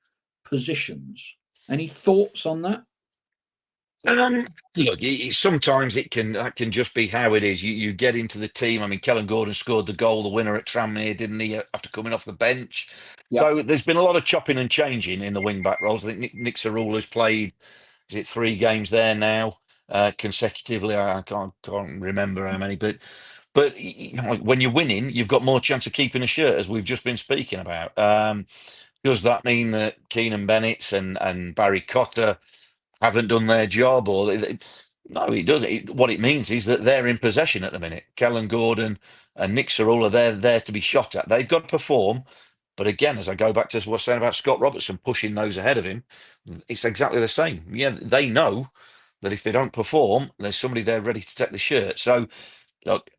positions. Any thoughts on that? Look, sometimes that can just be how it is. You get into the team. I mean, Kellen Gordon scored the goal, the winner at Tranmere, didn't he, after coming off the bench? Yep. So there's been a lot of chopping and changing in the wing back roles. I think Nick Cerula's played, is it 3 games there now? consecutively. I can't remember how many, but when you're winning, you've got more chance of keeping a shirt, as we've just been speaking about. Does that mean that Keenan Bennett and Barry Cotter haven't done their job, or no, it doesn't. What it means is that they're in possession at the minute. Kellen Gordon and Nick Cerula are there to be shot at. They've got to perform. But again, as I go back to what I was saying about Scott Robertson pushing those ahead of him, it's exactly the same. Yeah, they know that if they don't perform, there's somebody there ready to take the shirt. So look,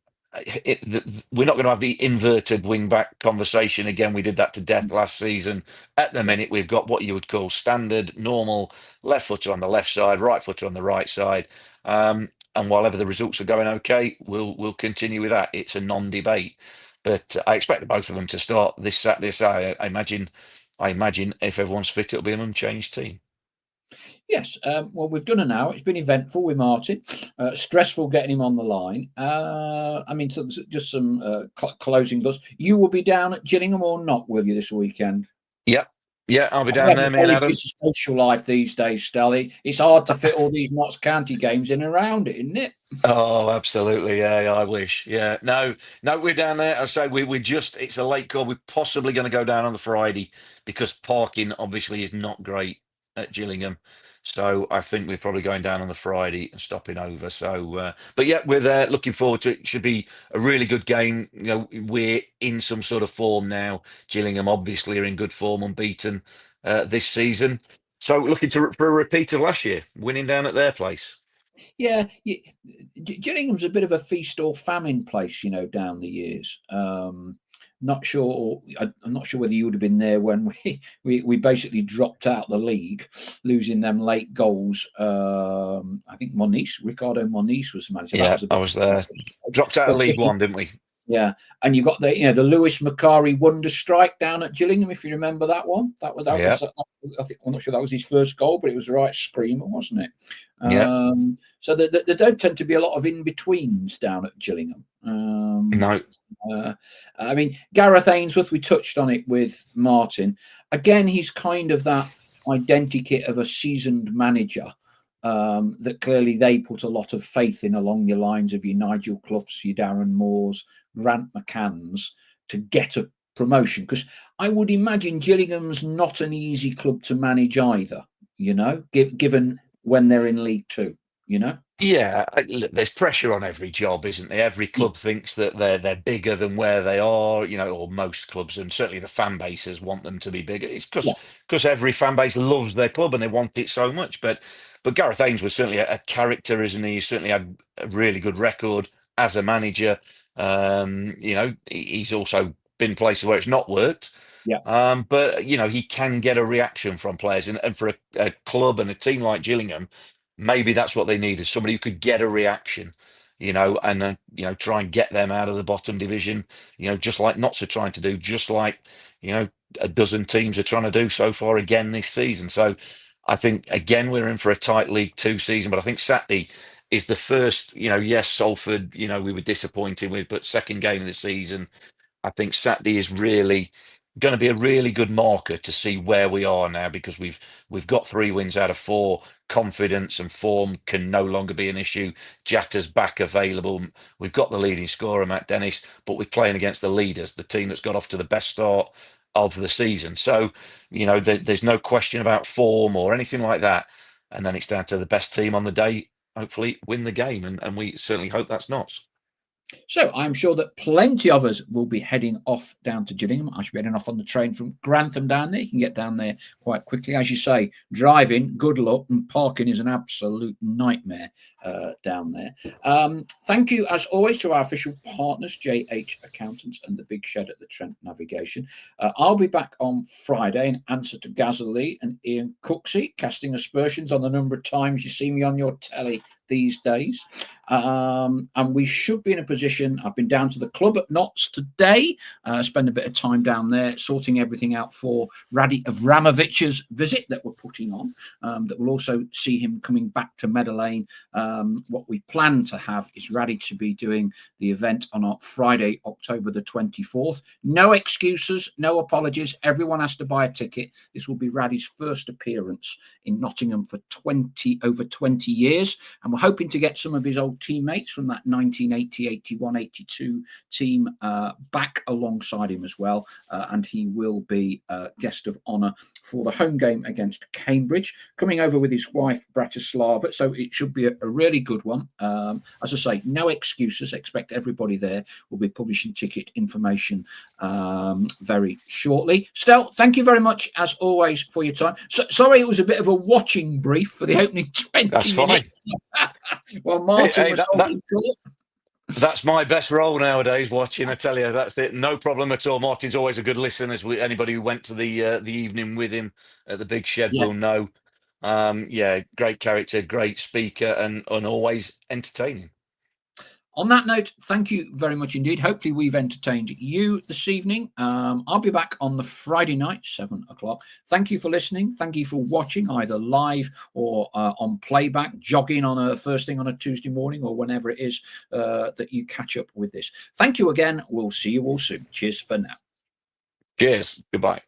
we're not going to have the inverted wing back conversation again. We did that to death last season. At the minute, we've got what you would call standard, normal, left footer on the left side, right footer on the right side. And while the results are going okay, we'll continue with that. It's a non-debate. But I expect the both of them to start this Saturday. So I imagine if everyone's fit, it'll be an unchanged team. Yes, well, we've done an hour. It's been eventful with Martin. Stressful getting him on the line. I mean, just some closing thoughts. You will be down at Gillingham or not, will you, this weekend? Yep. Yeah, I'll be down there, me and Adam. It's a social life these days, Stelly. It's hard to fit all these Notts County games in and around it, isn't it? Oh, absolutely. Yeah, I wish. Yeah, no, we're down there. I say we just, it's a late call. We're possibly going to go down on the Friday because parking obviously is not great at Gillingham. So I think we're probably going down on the Friday and stopping over. So, but yeah, we're there. Looking forward to it. Should be a really good game. You know, we're in some sort of form now. Gillingham obviously are in good form, unbeaten this season. So looking for a repeat of last year, winning down at their place. Yeah, Gillingham's a bit of a feast or famine place, down the years. Not sure. I'm not sure whether you would have been there when we basically dropped out the league, losing them late goals. I think Ricardo Moniz was the manager. Yeah, I was there. Dropped out of League One, didn't we? Yeah, and you got the Lewis Macari wonder strike down at Gillingham, if you remember that one. That was I think I'm not sure that was his first goal, but it was the right screamer, wasn't it? Yeah. So there don't tend to be a lot of in betweens down at Gillingham. No. I mean, Gareth Ainsworth, we touched on it with Martin. Again, he's kind of that identikit of a seasoned manager. That clearly they put a lot of faith in along your lines of your Nigel Cloughs, your Darren Moores, Grant McCanns to get a promotion. Because I would imagine Gillingham's not an easy club to manage either, given when they're in League Two, Yeah, there's pressure on every job, isn't there? Every club thinks that they're bigger than where they are, or most clubs, and certainly the fan bases want them to be bigger. It's because every fan base loves their club and they want it so much. But Gareth Ainsworth certainly a character, isn't he? He's certainly had a really good record as a manager. He's also been places where it's not worked. Yeah. But he can get a reaction from players, and for a club and a team like Gillingham, maybe that's what they needed. Somebody who could get a reaction, and try and get them out of the bottom division, just like Notts are trying to do, just like, a dozen teams are trying to do so far again this season. So I think, again, we're in for a tight League Two season, but I think Saturday is the first, yes, Salford, we were disappointed with, but second game of the season. I think Saturday is really going to be a really good marker to see where we are now, because we've got 3 wins out of 4. Confidence and form can no longer be an issue. Jatta's back available. We've got the leading scorer, Matt Dennis, but we're playing against the leaders, the team that's got off to the best start of the season. So, there's no question about form or anything like that. And then it's down to the best team on the day, hopefully win the game. And we certainly hope that's Notts. So I'm sure that plenty of us will be heading off down to Gillingham. I should be heading off on the train from Grantham down there. You can get down there quite quickly. As you say, driving, good luck, and parking is an absolute nightmare down there. Thank you, as always, to our official partners, JH Accountants and the Big Shed at the Trent Navigation. I'll be back on Friday in answer to Gazza Lee and Ian Cooksey, casting aspersions on the number of times you see me on your telly these days. And we should be in a position. I've been down to the club at Notts today, spend a bit of time down there sorting everything out for Radi Avramovic's visit that we're putting on, that will also see him coming back to Meadow Lane. What we plan to have is Radi to be doing the event on Friday, October the 24th. No excuses, no apologies. Everyone has to buy a ticket. This will be Radi's first appearance in Nottingham for over 20 years. And we're hoping to get some of his old teammates from that 1980, 81, 82 team back alongside him as well. And he will be guest of honour for the home game against Cambridge, coming over with his wife, Bratislava. So it should be a really good one. As I say, no excuses. Expect everybody there. We'll be publishing ticket information very shortly. Stel, thank you very much, as always, for your time. Sorry it was a bit of a watching brief for the opening 20 That's minutes. Well, Martin was holding court. That's my best role nowadays, watching. I tell you, that's it. No problem at all. Martin's always a good listener. Anybody who went to the evening with him at the Big Shed will know. Yeah, great character, great speaker, and always entertaining. On that note, thank you very much indeed. Hopefully we've entertained you this evening. I'll be back on the Friday night, 7 o'clock. Thank you for listening. Thank you for watching, either live or on playback, jogging on a first thing on a Tuesday morning, or whenever it is that you catch up with this. Thank you again. We'll see you all soon. Cheers for now. Cheers. Goodbye.